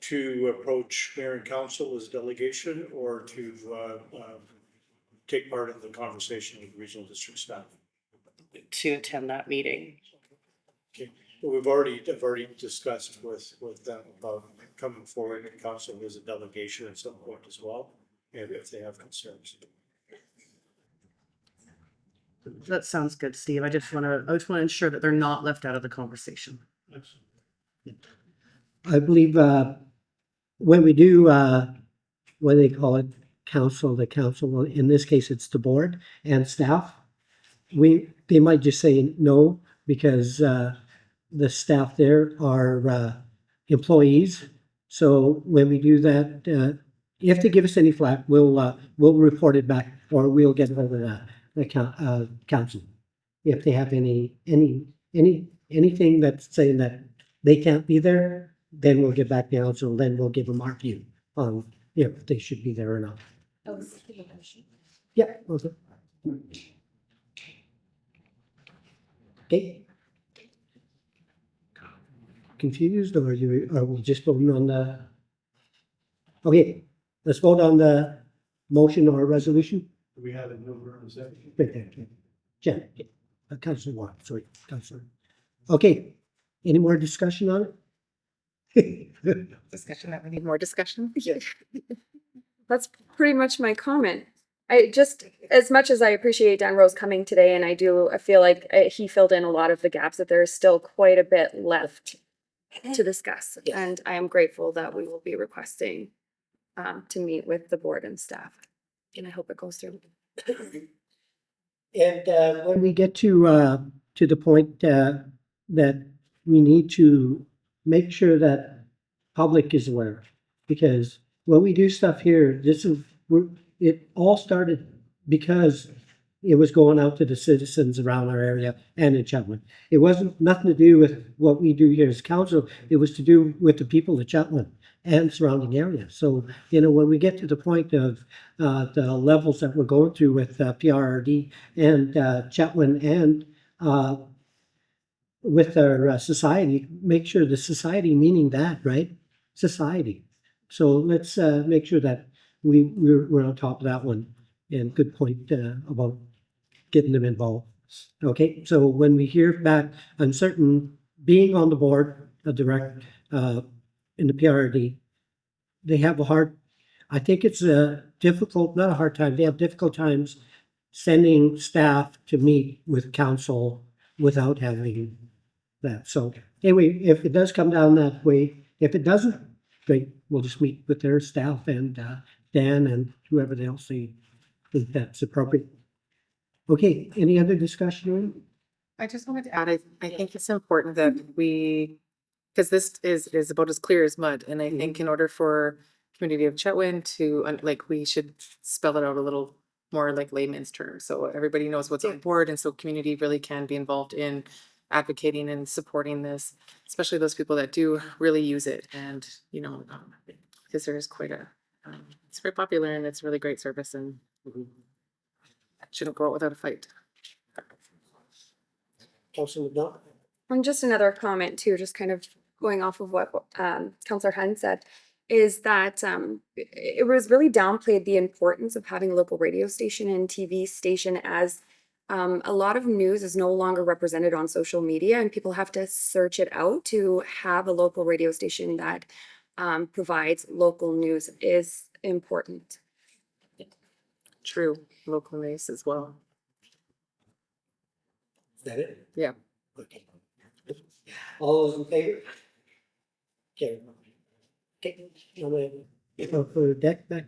To approach mayor and council as delegation or to take part in the conversation with regional district staff. To attend that meeting. Okay, well, I've already discussed with them about coming forward and council as a delegation at some point as well, and if they have concerns. That sounds good, Steve. I just want to ensure that they're not left out of the conversation. I believe when we do what they call it, the council, in this case, it's the board and staff. They might just say no because the staff there are employees. So when we do that, if they give us any flack, we'll report it back or we'll get it over the council. If they have anything that's saying that they can't be there, then we'll get back to council. Then we'll give them our view on if they should be there or not. Yeah. Okay. Okay. Confused, or are we just voting on the? Okay, let's vote on the motion or resolution. Do we have a number on the second? Right there, Jen, Councilor Watt, sorry, Councilor. Okay, any more discussion on it? Discussion that we need. More discussion? That's pretty much my comment. I just, as much as I appreciate Dan Rose coming today, and I feel like he filled in a lot of the gaps, that there is still quite a bit left to discuss. Yes. And I am grateful that we will be requesting to meet with the board and staff. And I hope it goes through. And when we get to the point that we need to make sure that public is aware, because when we do stuff here, it all started because it was going out to the citizens around our area and in Chetwynd. It wasn't nothing to do with what we do here as council. It was to do with the people of Chetwynd and surrounding areas. So, when we get to the point of the levels that we're going through with PRRD and Chetwynd and with our society, make sure the society, meaning that, right? Society. So let's make sure that we're on top of that one. And good point about getting them involved. Okay, so when we hear back on certain being on the board, a direct in the PRRD, they have I think it's difficult, not a hard time, they have difficult times sending staff to meet with council without having that. So anyway, if it does come down that way, if it doesn't, great, we'll just meet with their staff and Dan and whoever else they think that's appropriate. Okay, any other discussion? I just wanted to add, I think it's important that we, because this is about as clear as mud, and I think in order for community of Chetwynd to, like, we should spell it out a little more like layman's terms, so everybody knows what's on board, and so community really can be involved in advocating and supporting this, especially those people that do really use it, and, you know, because there is quite a, it's very popular and it's a really great service, and shouldn't go out without a fight. Councilor McDonald? And just another comment too, just kind of going off of what Councillor Hunt said, is that it was really downplayed the importance of having a local radio station and TV station, as a lot of news is no longer represented on social media, and people have to search it out. To have a local radio station that provides local news is important. True, local race as well. Is that it? Yeah. Okay. All those in favor? Carry. Okay, I'm gonna go for the deck back.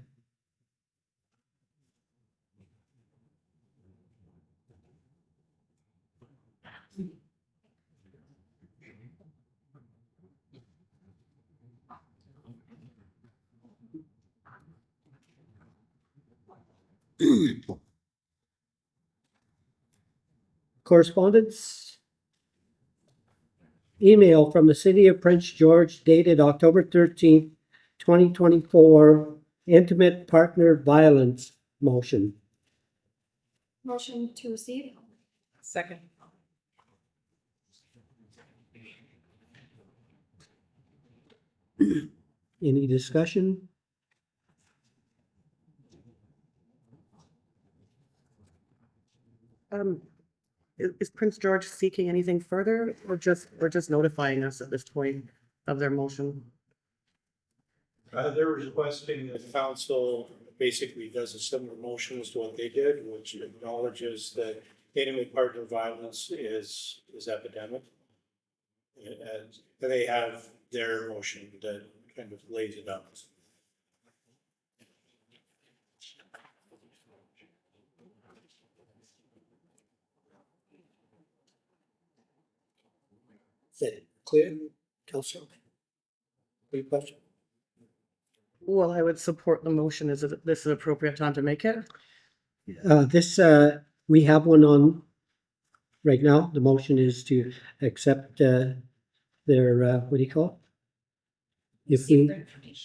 Correspondence. Email from the City of Prince George dated October 13th, 2024, intimate partner violence motion. Motion to receive. Second. Any discussion? Is Prince George seeking anything further, or just notifying us at this point of their motion? They're requesting that council basically does a similar motion as to what they did, which acknowledges that intimate partner violence is epidemic. And they have their motion that kind of lays it out. Is that clear, Councilor? Any question? Well, I would support the motion. Is this an appropriate time to make it? We have one on right now. The motion is to accept their, what do you call it? If we,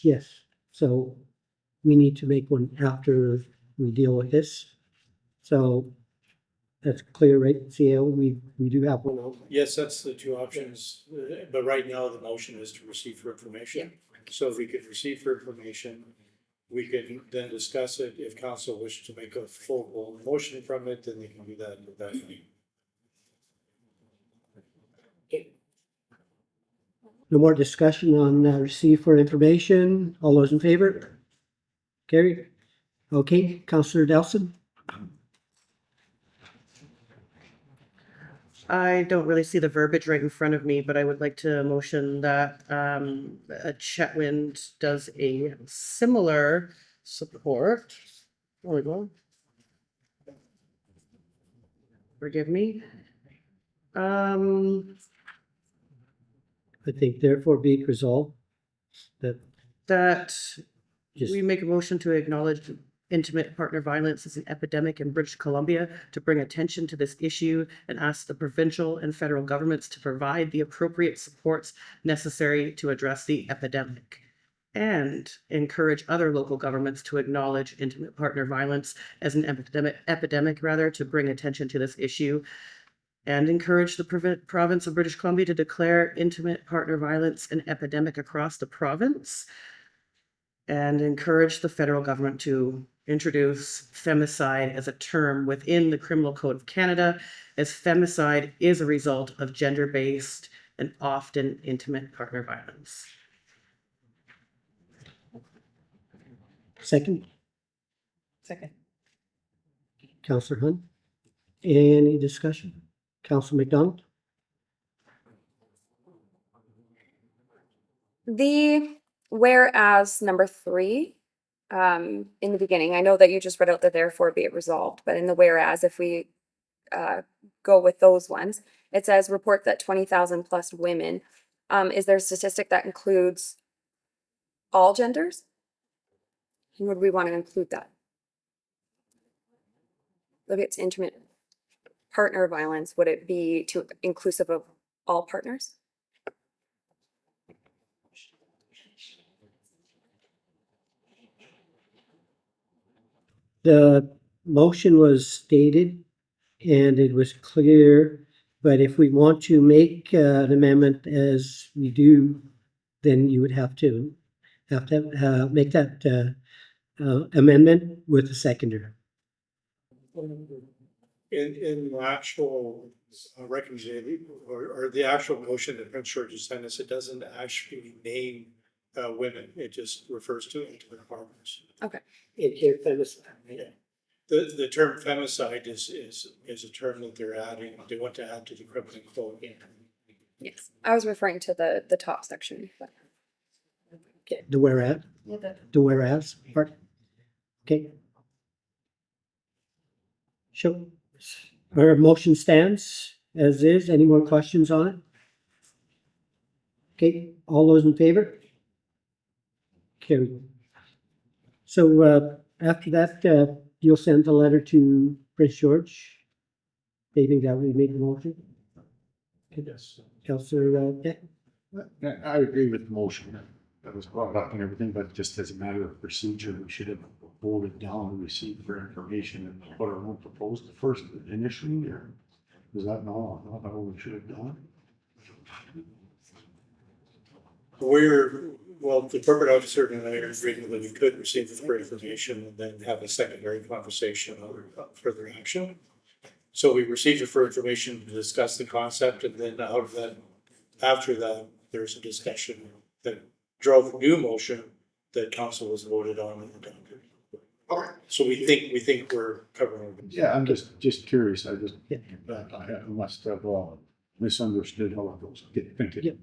yes, so we need to make one after we deal with this. So that's clear, right? CAO, we do have one on. Yes, that's the two options, but right now the motion is to receive for information. So if we could receive for information, we can then discuss it. If council wishes to make a full motion from it, then they can do that at that meeting. No more discussion on receive for information. All those in favor? Carried. Okay, Councillor Delson? I don't really see the verbiage right in front of me, but I would like to motion that Chetwynd does a similar support. There we go. Forgive me. I think therefore be it resolved that That just, we make a motion to acknowledge intimate partner violence is an epidemic in British Columbia, to bring attention to this issue and ask the provincial and federal governments to provide the appropriate supports necessary to address the epidemic, and encourage other local governments to acknowledge intimate partner violence as an epidemic, to bring attention to this issue, and encourage the province of British Columbia to declare intimate partner violence an epidemic across the province, and encourage the federal government to introduce femicide as a term within the Criminal Code of Canada, as femicide is a result of gender-based and often intimate partner violence. second, Second. Councillor Hunt. Any discussion? Councillor McDonald? The whereas number 3, in the beginning, I know that you just read out the therefore be it resolved, but in the whereas, if we go with those ones. It says report that 20,000 plus women. Is there a statistic that includes all genders? Would we want to include that? If it's intimate partner violence, would it be to inclusive of all partners? The motion was stated and it was clear, but if we want to make an amendment as we do, then you would have to make that amendment with a seconder. In the actual recommendation or the actual motion that Prince George has sent us, it doesn't actually name women. It just refers to intimate partners. The term femicide is a term that they're adding, they want to add to the criminal code. Yes, I was referring to the top section. But. The whereas, the whereas part. Okay. Sure. Our motion stands as is. Any more questions on it? Okay, all those in favor? Carried. So after that, you'll send the letter to Prince George, stating that we made the motion. Yes. Councillor, I agree with the motion that was brought up and everything, but just as a matter of procedure, we should have voted down and received for information and put our own proposal first initially, or is that not how we should have done? Well, the corporate officer and I are agreeing that we could receive for information and then have a secondary conversation or further action. So we received it for information to discuss the concept, and then out of that, after that, there's a discussion that drove a new motion that council was voted on and adopted. So we think we're covering. Yeah, I'm just curious. I must have misunderstood how it goes. Thank you. Yeah.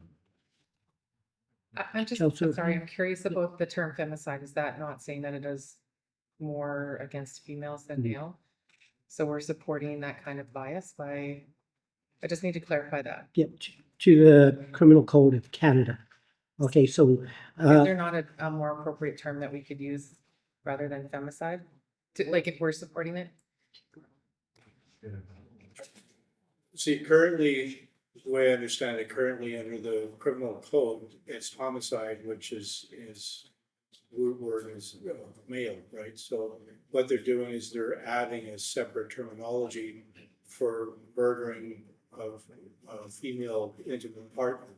I'm Councillor. sorry, I'm curious about the term femicide. Is that not saying that it is more against females than male? So we're supporting that kind of bias by, I just need to clarify that. Yep, to the Criminal Code of Canada. Okay, so Is there not a more appropriate term that we could use rather than femicide? Like if we're supporting it? See, currently, the way I understand it, currently under the criminal code, it's homicide, which is word is male, right? So what they're doing is they're adding a separate terminology for murdering of a female intimate partner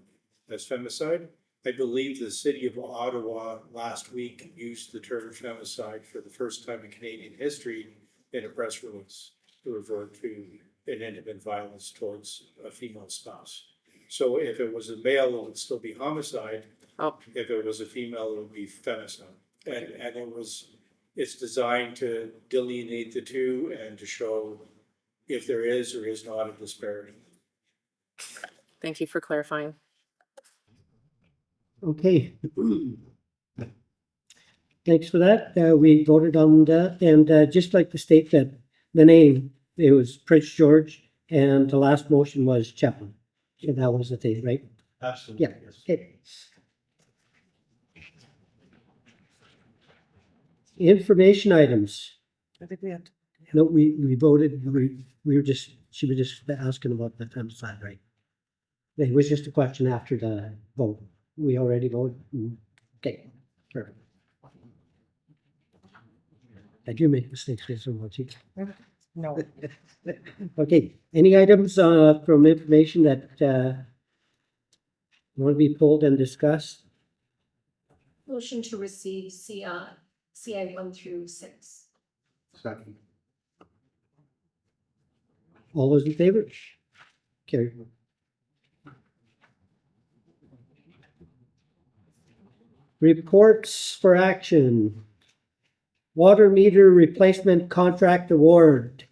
as femicide. I believe the city of Ottawa last week used the term femicide for the first time in Canadian history in a press release to refer to an intimate violence towards a female spouse. So if it was a male, it would still be homicide. Oh. If it was a female, it would be femicide. And it's designed to delineate the two and to show if there is or is not a disparity. Thank you for clarifying. okay. Thanks for that. We voted on that, and just like to state that the name, it was Prince George, and the last motion was Chetwynd. And that was the thing, right? Absolutely. Yeah. Okay. Information items. I think we have to. No, we voted, we were just, she was just asking about the femicide, right? It was just a question after the vote. We already voted. Okay, perfect. I do make mistakes, Mr. Mochi. No. Okay, any items from information that want to be pulled and discussed? Motion to receive CI 1 through 6. Second. All those in favor? Carry. Reports for action. Water meter replacement contract award.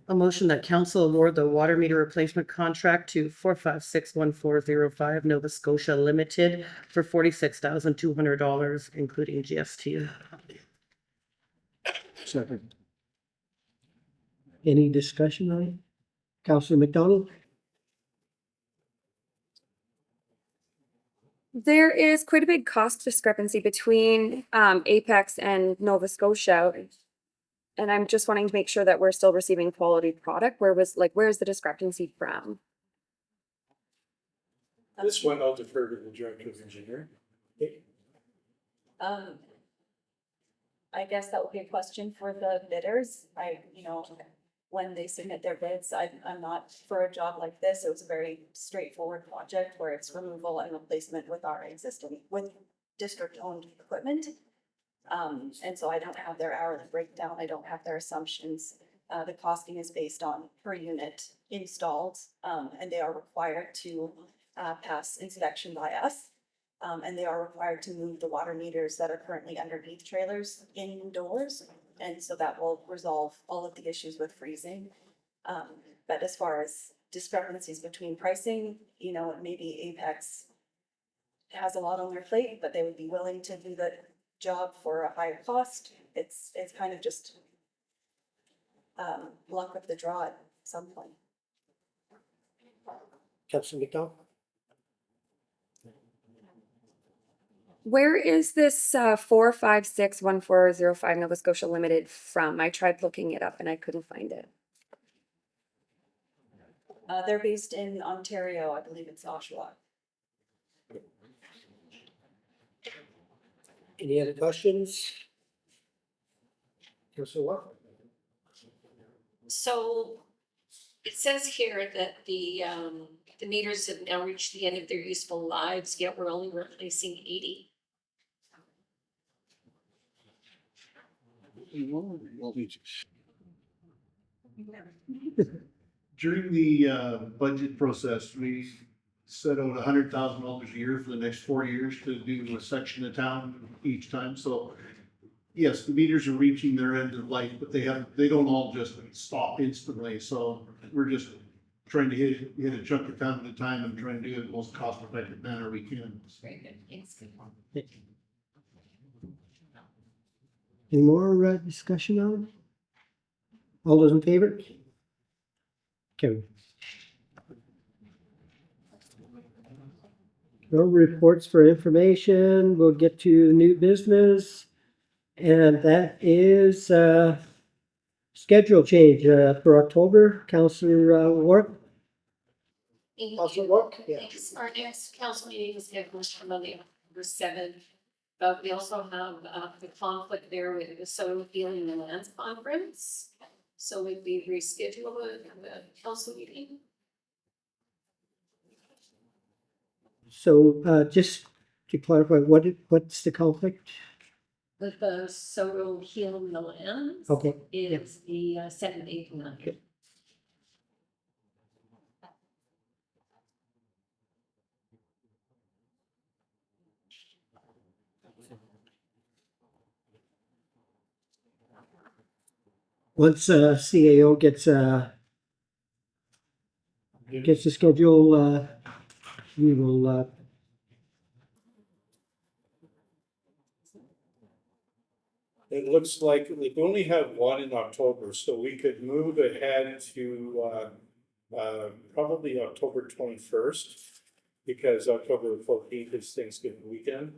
A motion that council award the water meter replacement contract to 4561405 Nova Scotia Limited for $46,200, including GST. Second. Any discussion on it? Councillor McDonald? There is quite a big cost discrepancy between Apex and Nova Scotia. And I'm just wanting to make sure that we're still receiving quality product. Where's the discrepancy from? This one I'll defer to the director of engineering. I guess that would be a question for the bidders. When they submit their bids, I'm not, for a job like this, it was a very straightforward project where it's removal and replacement with district-owned equipment. And so I don't have their hourly breakdown, I don't have their assumptions. The costing is based on per unit installed, and they are required to pass inspection by us. And they are required to move the water meters that are currently underneath trailers indoors. And so that will resolve all of the issues with freezing. But as far as discrepancies between pricing, maybe Apex has a lot on their plate, but they would be willing to do the job for a higher cost. It's kind of just luck of the draw at some point. Councillor McDonald? Where is this 4561405 Nova Scotia Limited from? I tried looking it up and I couldn't find it. They're based in Ontario, I believe it's Oshawa. Any other questions? Councillor Watt? So it says here that the meters have now reached the end of their useful lives, yet we're only replacing 80. During the budget process, we set out $100,000 a year for the next 4 years to do a section of town each time. So yes, the meters are reaching their end of life, but they don't all just stop instantly. So we're just trying to hit a chunk of town at a time and trying to do it in the most cost effective manner we can. Very good, thanks. Any more discussion on it? All those in favor? Carry. No reports for information. We'll get to new business. And that is schedule change for October. Councillor Ward? Councillor Ward? Yeah. Thanks. Our next council meeting is scheduled for Monday, October 7th. But we also have the conflict there with the Soil Healing and Lands Conference. So we'd be rescheduling the council meeting. So just to clarify, what's the conflict? With the Soil Healing the Lands. Okay. Is the 7th, 8th, and 9th. Okay. Once CAO gets the schedule, we will It looks like we only have one in October, so we could move ahead to probably October 21st, because October 14th is Thanksgiving weekend.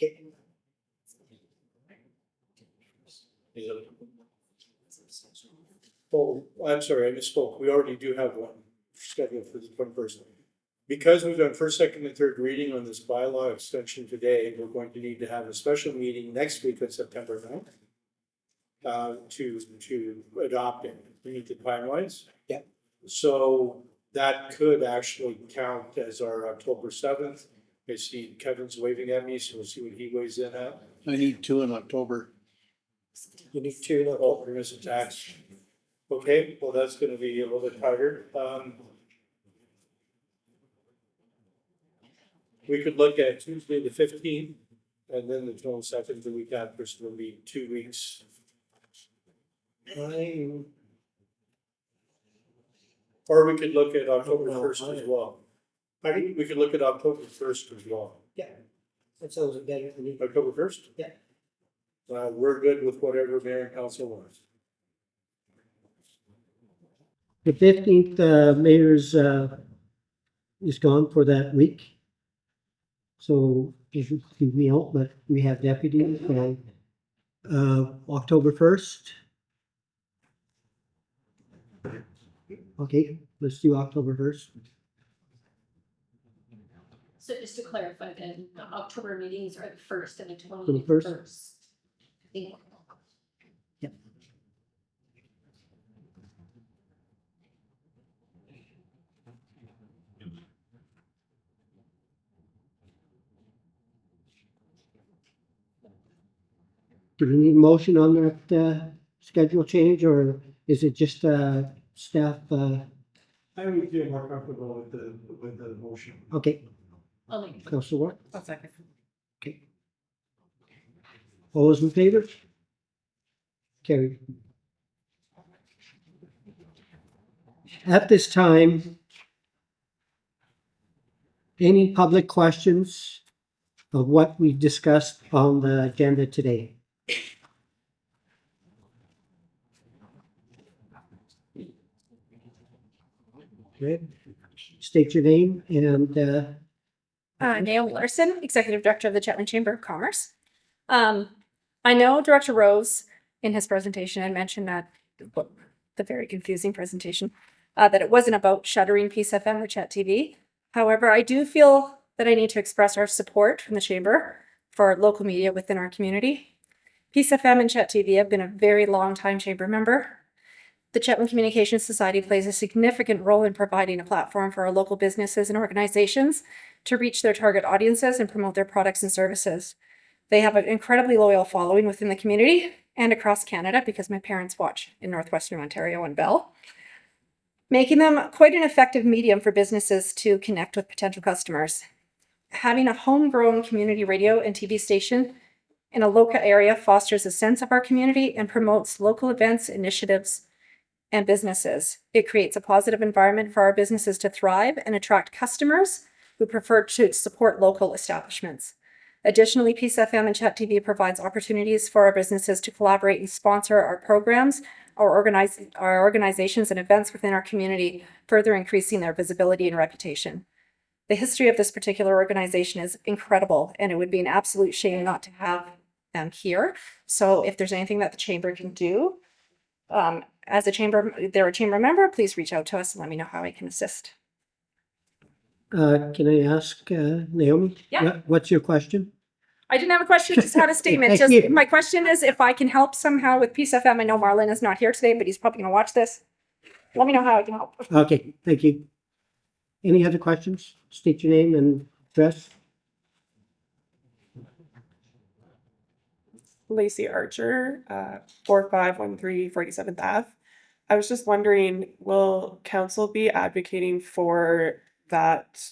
okay. Oh, I'm sorry, I misspoke. We already do have one scheduled for the 21st. Because we've done first, second, and third reading on this bylaw extension today, we're going to need to have a special meeting next week on September 9th to adopt it. We need the timelines. Yep. So that could actually count as our October 7th. I see Kevin's waving at me, so we'll see what he weighs in at. I need 2 in October. You need to. Oh, we're missing tax. Okay, well, that's gonna be a little bit tighter. We could look at Tuesday the 15th, and then the 22nd, the week after, so it'll be 2 weeks. Or we could look at October 1st as well. Pardon? We could look at October 1st as well. Yeah, that sounds better to me. October 1st? Yeah. We're good with whatever mayor and council wants. The 15th, mayor's, is gone for that week. So, if you can be out, but we have deputies for, October 1st. Okay, let's do October 1st. So just to clarify, then, the October meetings are the first and the 21st. 21st. Yep. Do we need motion on that, schedule change, or is it just, staff, I would feel more comfortable with the motion. okay, I'll make Councilor Ward? I'll second. Okay. All those in favor? Carried. At this time, any public questions of what we discussed on the agenda today? Okay. State your name and, Naomi Larson, Executive Director of the Chetwynd Chamber of Commerce. I know Director Rose in his presentation had mentioned that the very confusing presentation, that it wasn't about shuttering Peace FM or CHET TV. However, I do feel that I need to express our support from the Chamber for local media within our community. Peace FM and CHET TV have been a very long time Chamber member. The Chetwynd Communications Society plays a significant role in providing a platform for our local businesses and organizations to reach their target audiences and promote their products and services. They have an incredibly loyal following within the community and across Canada because my parents watch in Northwestern Ontario and Bell, making them quite an effective medium for businesses to connect with potential customers. Having a homegrown community radio and TV station in a local area fosters a sense of our community and promotes local events, initiatives, and businesses. It creates a positive environment for our businesses to thrive and attract customers who prefer to support local establishments. Additionally, Peace FM and CHET TV provides opportunities for our businesses to collaborate and sponsor our programs or organize our organizations and events within our community, further increasing their visibility and reputation. The history of this particular organization is incredible, and it would be an absolute shame not to have them here. So if there's anything that the Chamber can do, as a chamber, they're a Chamber member, please reach out to us and let me know how I can assist. can I ask, Naomi? Yeah. What's your question? I didn't have a question, just had a statement. Thank Just you. my question is if I can help somehow with Peace FM. I know Marlon is not here today, but he's probably gonna watch this. Let me know how I can help. Okay, thank you. Any other questions? State your name and address. Lacey Archer, 4513 47th Ave. I was just wondering, will council be advocating for that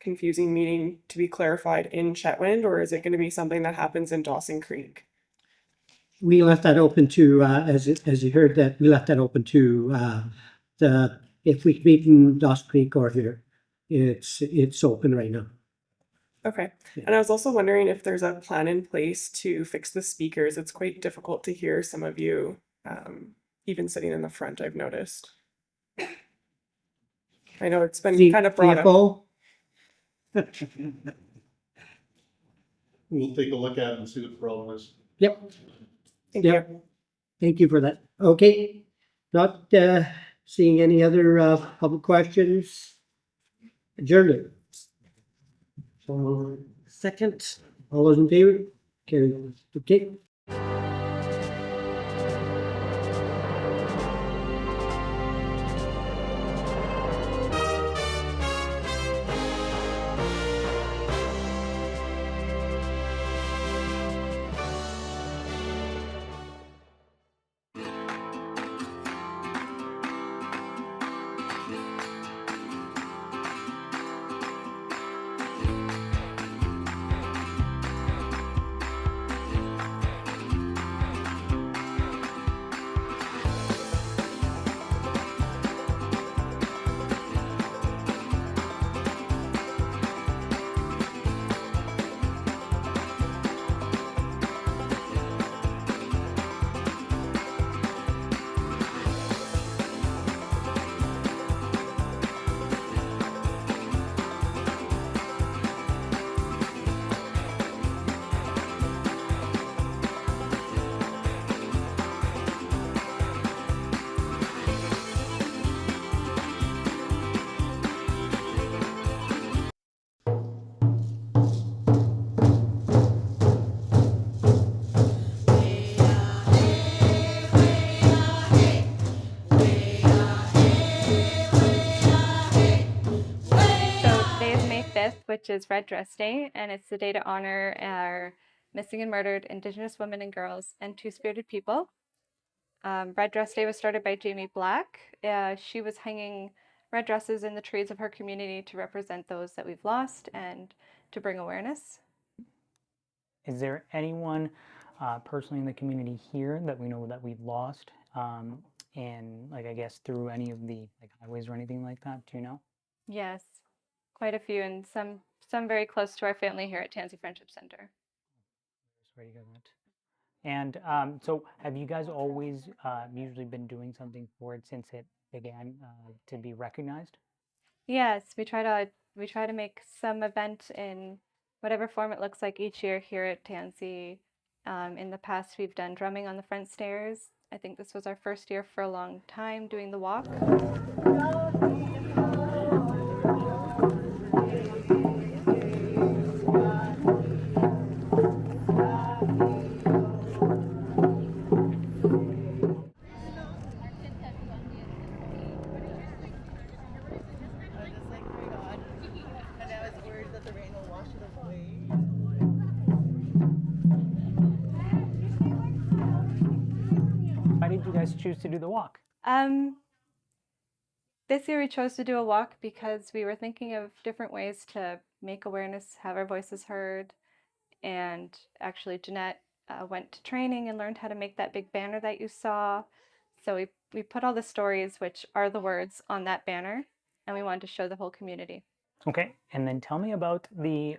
confusing meeting to be clarified in Chetwynd, or is it going to be something that happens in Dawson Creek? We left that open to, as you heard that, we left that open to, if we meet in Dawson Creek or here, it's open right now. Okay. And I was also wondering if there's a plan in place to fix the speakers. It's quite difficult to hear some of you, even sitting in the front, I've noticed. I know it's been kind of brought up. CFO? We'll take a look at it and see what the problem is. Yep, Thank Yep. you. thank you for that. Okay, not seeing any other public questions. Adjourned. So, Second. all those in favor? Carry. Okay. which is Red Dress Day, and it's the day to honor our missing and murdered Indigenous women and girls and Two-Spirited people. Red Dress Day was started by Jamie Black. She was hanging red dresses in the trees of her community to represent those that we've lost and to bring awareness. Is there anyone personally in the community here that we know that we've lost? And like, I guess through any of the like highways or anything like that, do you know? Yes, quite a few, and some very close to our family here at Tansy Friendship Center. Sorry to hear that. And so have you guys always usually been doing something for it since it began to be recognized? Yes, we try to make some event in whatever form it looks like each year here at Tansy. In the past, we've done drumming on the front stairs. I think this was our first year for a long time doing the walk. Why did you guys choose to do the walk? This year we chose to do a walk because we were thinking of different ways to make awareness, have our voices heard, and actually Jeanette went to training and learned how to make that big banner that you saw. So we put all the stories, which are the words, on that banner, and we wanted to show the whole community. Okay, and then tell me about the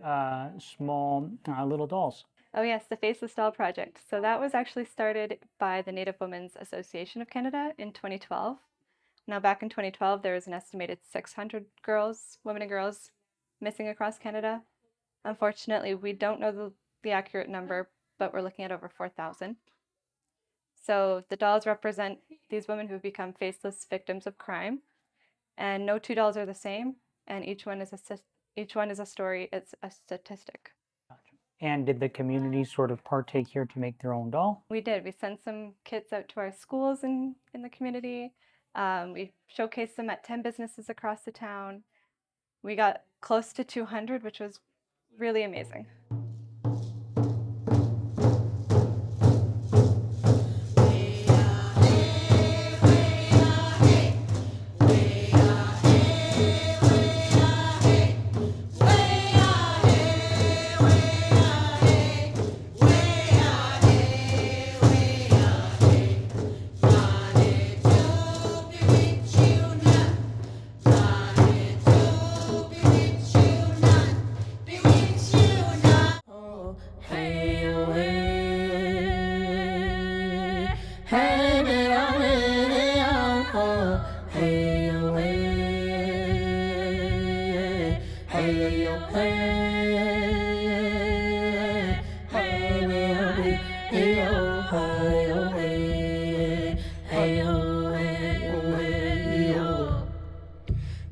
small little dolls. Oh yes, the Faceless Doll Project. So that was actually started by the Native Women's Association of Canada in 2012. Now back in 2012, there was an estimated 600 women and girls missing across Canada. Unfortunately, we don't know the accurate number, but we're looking at over 4,000. So the dolls represent these women who've become faceless victims of crime, and no two dolls are the same, and each one is a story. It's a statistic. And did the community sort of partake here to make their own doll? We did. We sent some kits out to our schools in the community. We showcased them at 10 businesses across the town. We got close to 200, which was really amazing.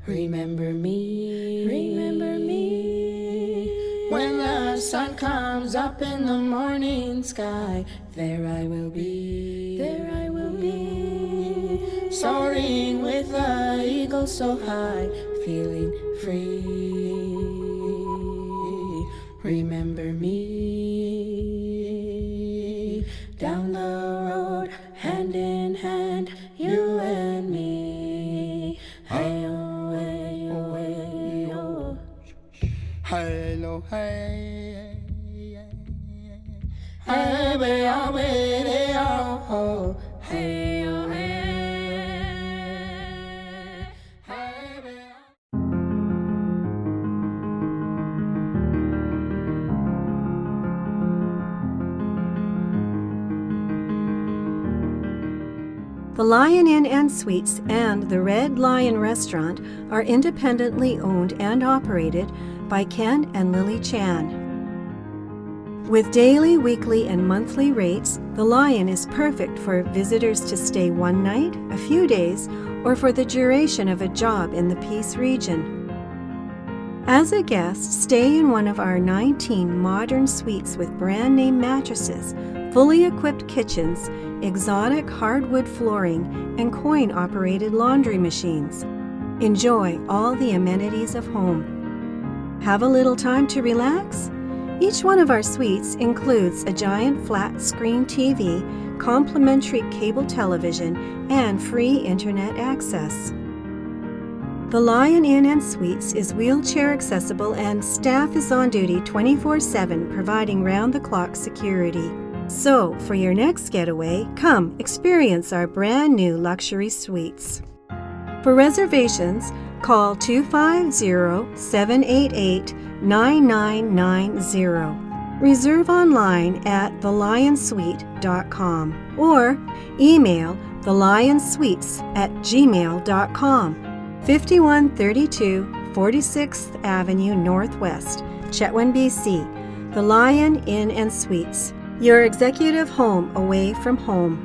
Remember me, when the sun comes up in the morning sky, there I will be, soaring with the eagle so high, feeling free. Remember me, down the road, hand in hand, you and me. Hey-oh, hey-oh, hey-oh. Hey-lo, hey, hey, hey-oh, hey-oh, hey-oh, hey. The Lion Inn and Suites and the Red Lion Restaurant are independently owned and operated by Ken and Lily Chan. With daily, weekly, and monthly rates, the Lion is perfect for visitors to stay one night, a few days, or for the duration of a job in the Peace region. As a guest, stay in one of our 19 modern suites with brand-name mattresses, fully equipped kitchens, exotic hardwood flooring, and coin-operated laundry machines. Enjoy all the amenities of home. Have a little time to relax? Each one of our suites includes a giant flat screen TV, complimentary cable television, and free internet access. The Lion Inn and Suites is wheelchair accessible and staff is on duty 24/7 providing round-the-clock security. So, for your next getaway, come experience our brand new luxury suites. For reservations, call 250-788-9990. Reserve online at thelionsuite.com or email thelionsuites@gmail.com. 5132 46th Avenue Northwest, Chetwynd, BC. The Lion Inn and Suites, your executive home away from home.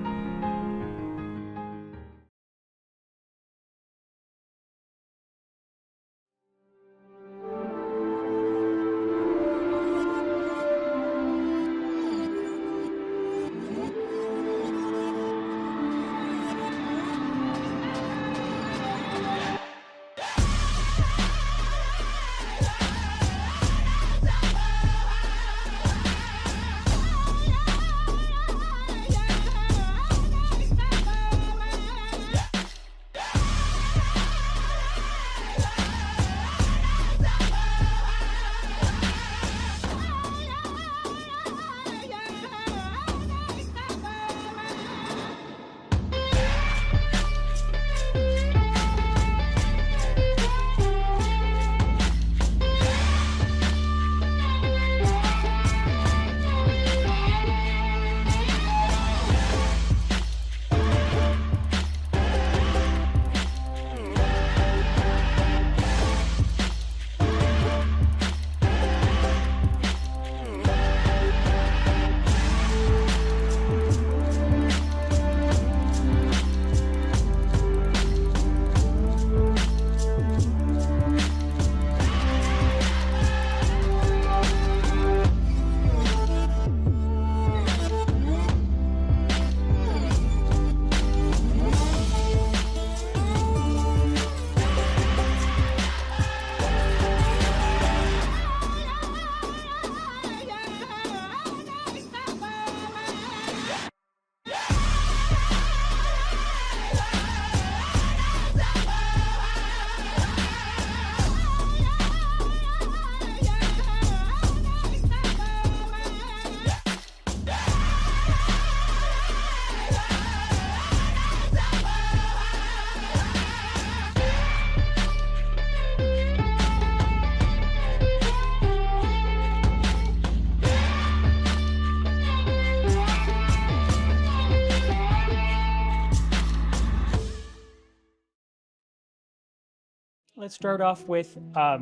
Let's start off with, I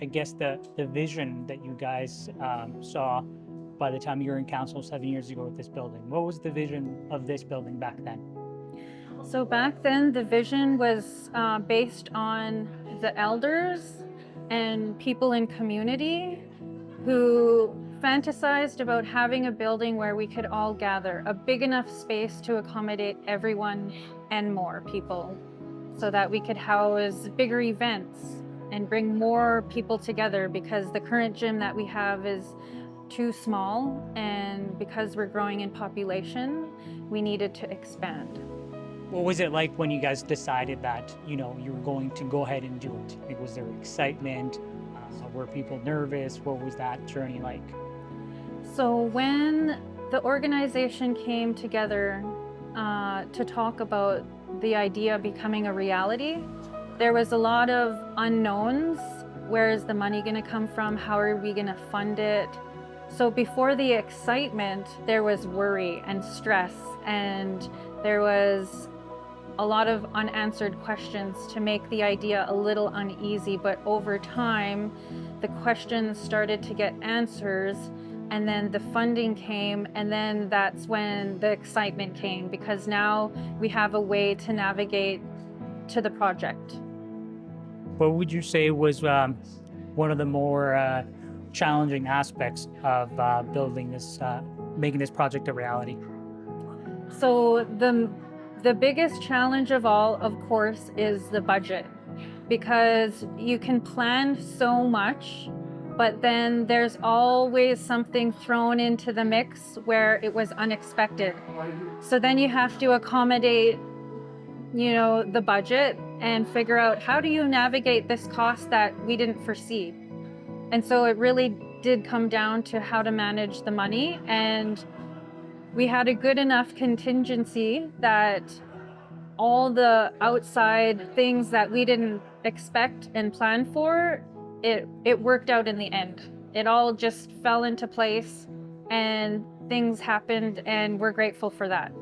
guess, the vision that you guys saw by the time you were in council 7 years ago with this building. What was the vision of this building back then? So back then, the vision was based on the elders and people in community who fantasized about having a building where we could all gather, a big enough space to accommodate everyone and more people, so that we could house bigger events and bring more people together, because the current gym that we have is too small, and because we're growing in population, we needed to expand. What was it like when you guys decided that, you know, you were going to go ahead and do it? Like, was there excitement? Were people nervous? What was that journey like? So when the organization came together to talk about the idea becoming a reality, there was a lot of unknowns. Where is the money going to come from? How are we going to fund it? So before the excitement, there was worry and stress, and there was a lot of unanswered questions to make the idea a little uneasy. But over time, the questions started to get answers, and then the funding came, and then that's when the excitement came, because now we have a way to navigate to the project. What would you say was one of the more challenging aspects of building this, making this project a reality? So the biggest challenge of all, of course, is the budget. because you can plan so much, but then there's always something thrown into the mix where it was unexpected. So then you have to accommodate, you know, the budget and figure out how do you navigate this cost that we didn't foresee. And so it really did come down to how to manage the money, and we had a good enough contingency that all the outside things that we didn't expect and plan for, it worked out in the end. It all just fell into place and things happened, and we're grateful for that.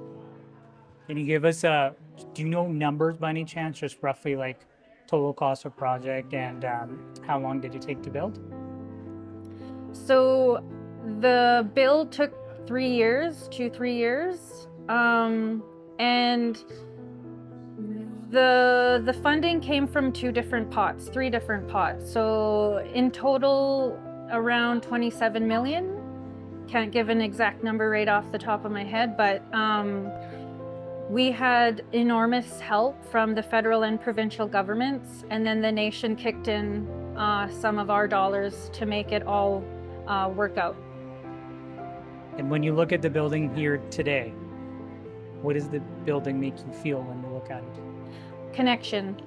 Can you give us do you know numbers by any chance, just roughly like total cost of project and how long did it take to build? So the build took 3 years, 2-3 years. And the funding came from 3 different pots. So in total, around 27 million. Can't give an exact number right off the top of my head, but we had enormous help from the federal and provincial governments, and then the nation kicked in some of our dollars to make it all work out. And when you look at the building here today, what does the building make you feel when you look at it? Connection.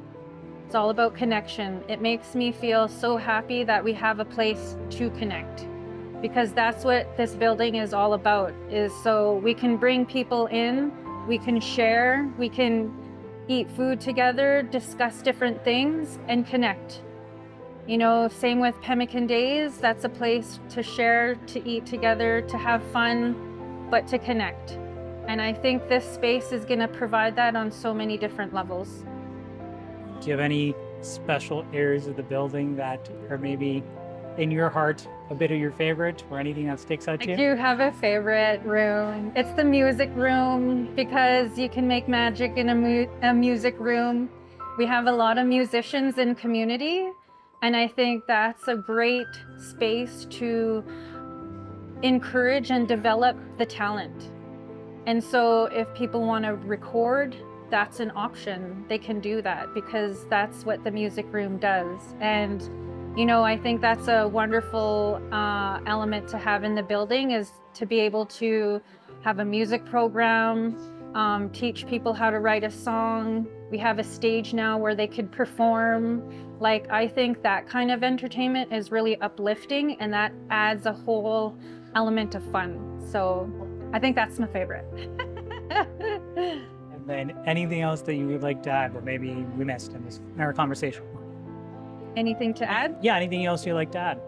It's all about connection. It makes me feel so happy that we have a place to connect, because that's what this building is all about, is so we can bring people in, we can share, we can eat food together, discuss different things, and connect. You know, same with Pemmican Days, that's a place to share, to eat together, to have fun, but to connect. And I think this space is going to provide that on so many different levels. Do you have any special areas of the building that are maybe in your heart a bit of your favorite, or anything that sticks out to I you? do have a favorite room. It's the music room, because you can make magic in a music room. We have a lot of musicians in community, and I think that's a great space to encourage and develop the talent. And so if people want to record, that's an option. They can do that, because that's what the music room does. And you know, I think that's a wonderful element to have in the building, is to be able to have a music program, teach people how to write a song. We have a stage now where they could perform. Like, I think that kind of entertainment is really uplifting, and that adds a whole element of fun. So I think that's my favorite. And then anything else that you would like to add that maybe we missed in our conversation? Anything to add? Yeah, anything else you'd like to add?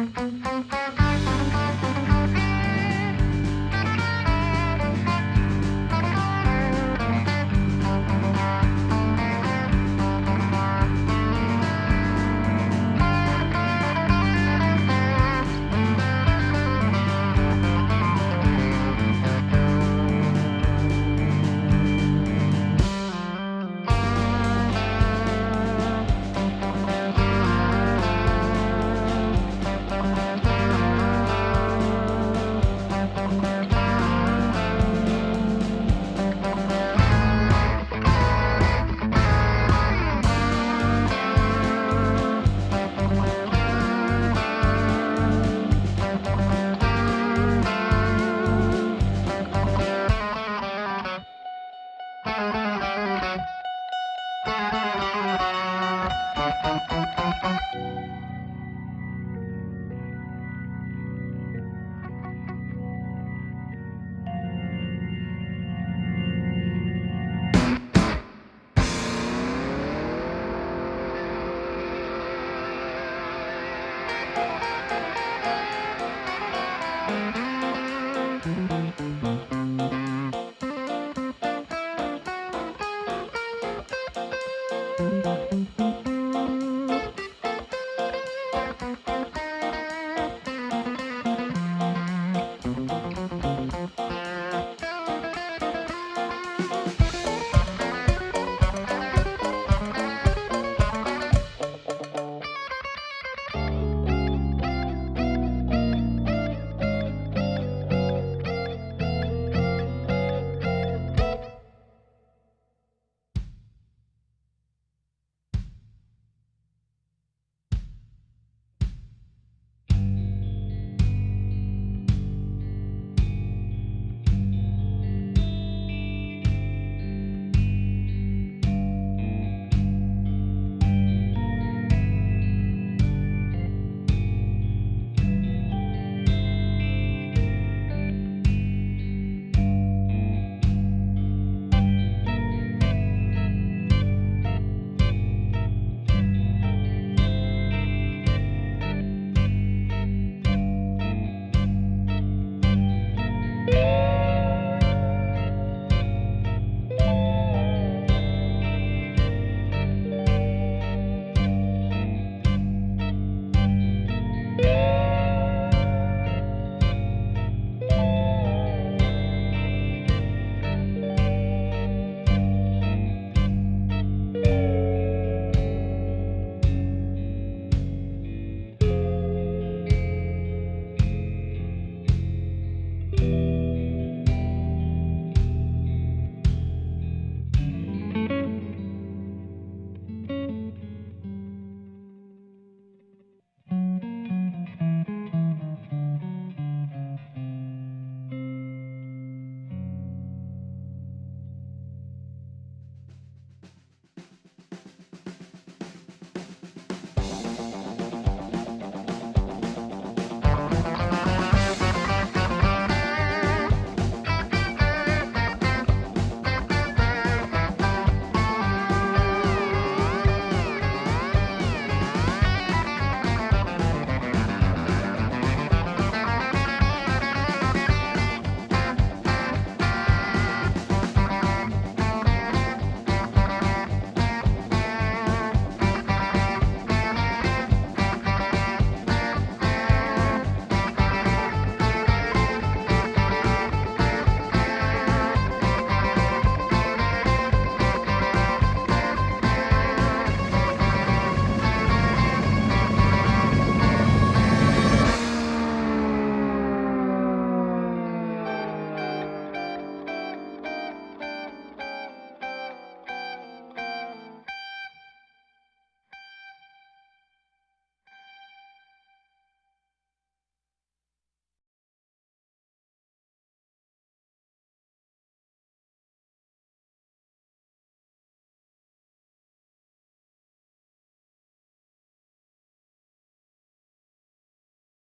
Thank you.